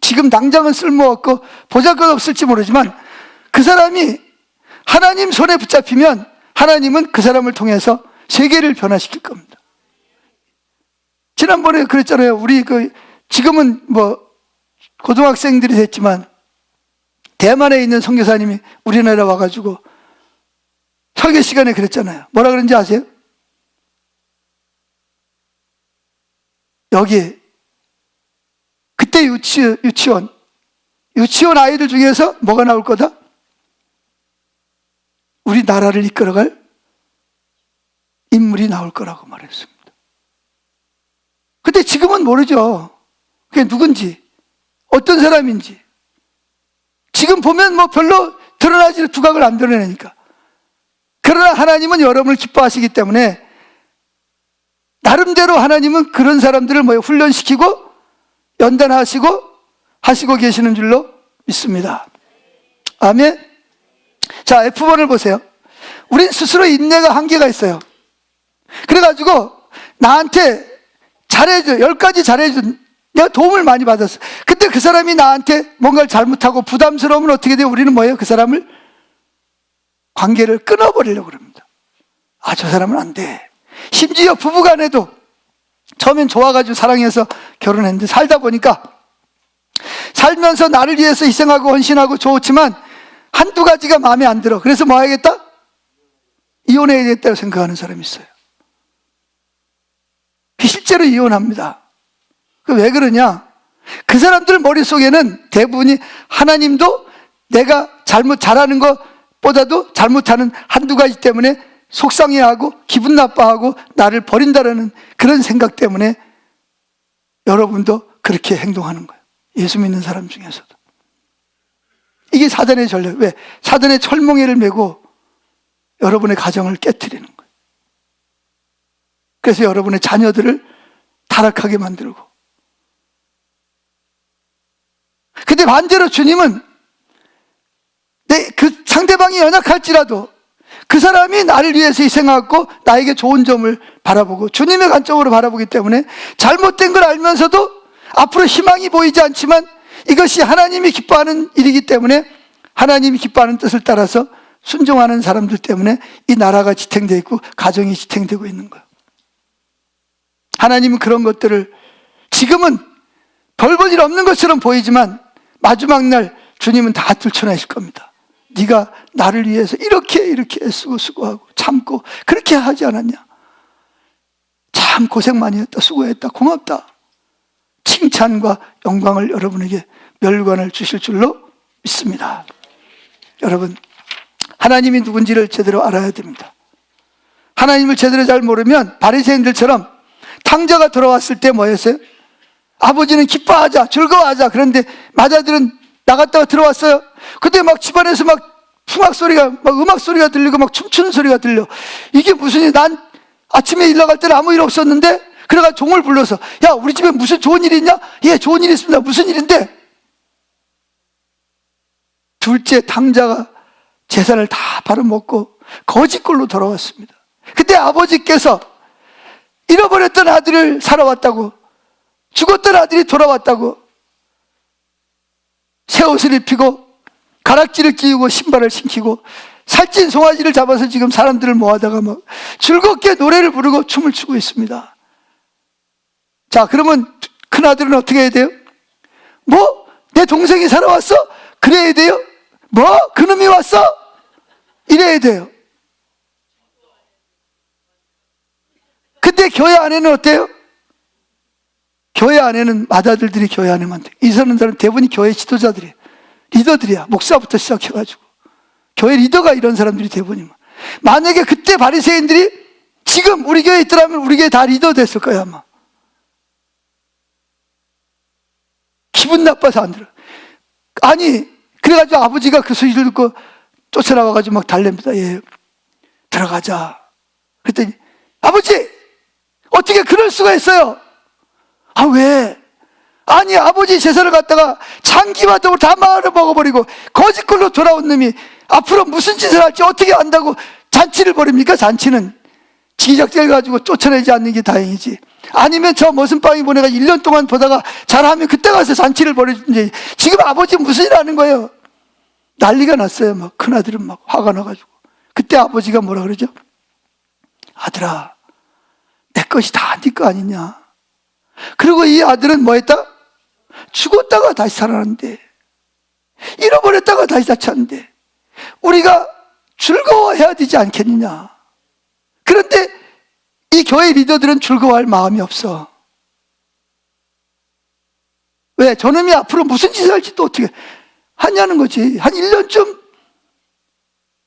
지금 당장은 쓸모없고 보잘것없을지 모르지만 그 사람이 하나님 손에 붙잡히면 하나님은 그 사람을 통해서 세계를 변화시킬 겁니다. 지난번에 그랬잖아요. 우리 지금은 뭐 고등학생들이 됐지만 대만에 있는 선교사님이 우리나라 와가지고 설교 시간에 그랬잖아요. 뭐라 그런지 아세요? 여기 그때 유치원 아이들 중에서 뭐가 나올 거다? 우리 나라를 이끌어갈 인물이 나올 거라고 말했습니다. 근데 지금은 모르죠. 그게 누군지, 어떤 사람인지. 지금 보면 뭐 별로 드러나지, 두각을 안 드러내니까. 그러나 하나님은 여러분을 기뻐하시기 때문에 나름대로 하나님은 그런 사람들을 훈련시키고 연단하시고 하시고 계시는 줄로 믿습니다. 아멘. 자, F번을 보세요. 우린 스스로 인내가 한계가 있어요. 그래가지고 나한테 잘해줘, 10가지 잘해줘. 내가 도움을 많이 받았어. 근데 그 사람이 나한테 뭔가를 잘못하고 부담스러우면 어떻게 돼요? 우리는 뭐예요? 그 사람을 관계를 끊어버리려고 그럽니다. 아, 저 사람은 안 돼. 심지어 부부간에도 처음엔 좋아가지고 사랑해서 결혼했는데 살다 보니까 살면서 나를 위해서 희생하고 헌신하고 좋지만 한두 가지가 마음에 안 들어. 그래서 뭐 해야겠다? 이혼해야겠다고 생각하는 사람이 있어요. 실제로 이혼합니다. 왜 그러냐? 그 사람들 머릿속에는 대부분이 하나님도 내가 잘하는 것보다도 잘못하는 한두 가지 때문에 속상해하고 기분 나빠하고 나를 버린다라는 그런 생각 때문에 여러분도 그렇게 행동하는 거예요. 예수 믿는 사람 중에서도. 이게 사단의 전략. 왜? 사단의 철몽에를 메고 여러분의 가정을 깨트리는 거예요. 그래서 여러분의 자녀들을 타락하게 만들고. 근데 반대로 주님은 그 상대방이 연약할지라도 그 사람이 나를 위해서 희생하고 나에게 좋은 점을 바라보고 주님의 관점으로 바라보기 때문에 잘못된 걸 알면서도 앞으로 희망이 보이지 않지만 이것이 하나님이 기뻐하는 일이기 때문에 하나님이 기뻐하는 뜻을 따라서 순종하는 사람들 때문에 이 나라가 지탱되어 있고 가정이 지탱되고 있는 거예요. 하나님은 그런 것들을 지금은 별 볼 일 없는 것처럼 보이지만 마지막 날 주님은 다 들춰내실 겁니다. 네가 나를 위해서 이렇게 애쓰고 수고하고 참고 그렇게 하지 않았냐? 참 고생 많이 했다, 수고했다, 고맙다. 칭찬과 영광을 여러분에게 멸관을 주실 줄로 믿습니다. 여러분, 하나님이 누군지를 제대로 알아야 됩니다. 하나님을 제대로 잘 모르면 바리새인들처럼 탕자가 돌아왔을 때 뭐였어요? 아버지는 기뻐하자, 즐거워하자. 그런데 마자들은 나갔다가 들어왔어요. 근데 막 집안에서 막 풍악 소리가, 막 음악 소리가 들리고 막 춤추는 소리가 들려. 이게 무슨 일? 난 아침에 일 나갈 때는 아무 일 없었는데, 그래가 종을 불러서, 야, 우리 집에 무슨 좋은 일이 있냐? 예, 좋은 일이 있습니다. 무슨 일인데? 둘째 탕자가 재산을 다 팔아먹고 거짓골로 돌아왔습니다. 그때 아버지께서 잃어버렸던 아들을 살아왔다고, 죽었던 아들이 돌아왔다고 새 옷을 입히고 가락지를 끼우고 신발을 신기고 살찐 송아지를 잡아서 지금 사람들을 모아다가 막 즐겁게 노래를 부르고 춤을 추고 있습니다. 자, 그러면 큰아들은 어떻게 해야 돼요? 뭐? 내 동생이 살아왔어? 그래야 돼요? 뭐? 그놈이 왔어? 이래야 돼요. 근데 교회 안에는 어때요? 교회 안에는 맏아들들이 교회 안에 많대. 이 사람들은 대부분이 교회 지도자들이에요. 리더들이야. 목사부터 시작해가지고. 교회 리더가 이런 사람들이 대부분이면. 만약에 그때 바리새인들이 지금 우리 교회에 있더라면 우리 교회 다 리더 됐을 거야 아마. 기분 나빠서 안 들어. 아니, 그래가지고 아버지가 그 소리를 듣고 쫓아나와가지고 막 달랩니다. 예, 들어가자. 그랬더니 아버지! 어떻게 그럴 수가 있어요? 아, 왜? 아니, 아버지 제사를 갖다가 장기마적으로 다 마을을 먹어버리고 거짓골로 돌아온 놈이 앞으로 무슨 짓을 할지 어떻게 안다고 잔치를 벌입니까? 잔치는 지기작질 가지고 쫓아내지 않는 게 다행이지. 아니면 저 머슴빵이 보내가 1년 동안 보다가 잘하면 그때 가서 잔치를 벌여주지. 지금 아버지 무슨 일 하는 거예요? 난리가 났어요. 막 큰아들은 막 화가 나가지고. 그때 아버지가 뭐라 그러죠? 아들아, 내 것이 다 네 거 아니냐. 그리고 이 아들은 뭐 했다? 죽었다가 다시 살아났는데, 잃어버렸다가 다시 찾았는데 우리가 즐거워해야 되지 않겠느냐. 그런데 이 교회 리더들은 즐거워할 마음이 없어. 왜? 저놈이 앞으로 무슨 짓을 할지 또 어떻게 하냐는 거지. 한 1년쯤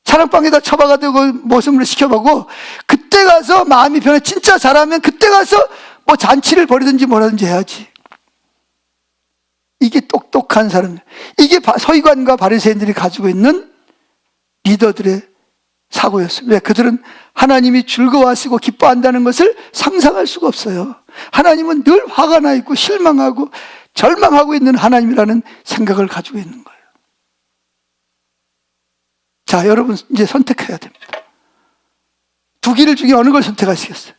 사랑방에다 처박아두고 모습을 시켜보고 그때 가서 마음이 변해 진짜 잘하면 그때 가서 뭐 잔치를 벌이든지 뭐라든지 해야지. 이게 똑똑한 사람, 이게 서기관과 바리새인들이 가지고 있는 리더들의 사고였어요. 왜? 그들은 하나님이 즐거워하시고 기뻐한다는 것을 상상할 수가 없어요. 하나님은 늘 화가 나 있고 실망하고 절망하고 있는 하나님이라는 생각을 가지고 있는 거예요. 자, 여러분 이제 선택해야 됩니다. 두 길 중에 어느 걸 선택하시겠어요?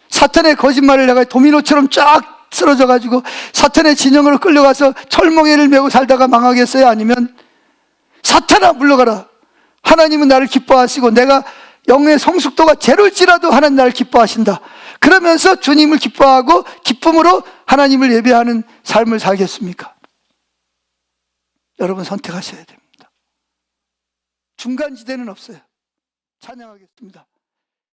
사탄의 거짓말을 내가 도미노처럼 쫙 쓰러져 가지고 사탄의 진영으로 끌려가서 철몽이를 메고 살다가 망하겠어요? 아니면 사탄아 물러가라, 하나님은 나를 기뻐하시고 내가 영의 성숙도가 제로일지라도 하나님 나를 기뻐하신다, 그러면서 주님을 기뻐하고 기쁨으로 하나님을 예배하는 삶을 살겠습니까? 여러분 선택하셔야 됩니다. 중간지대는 없어요. 찬양하겠습니다.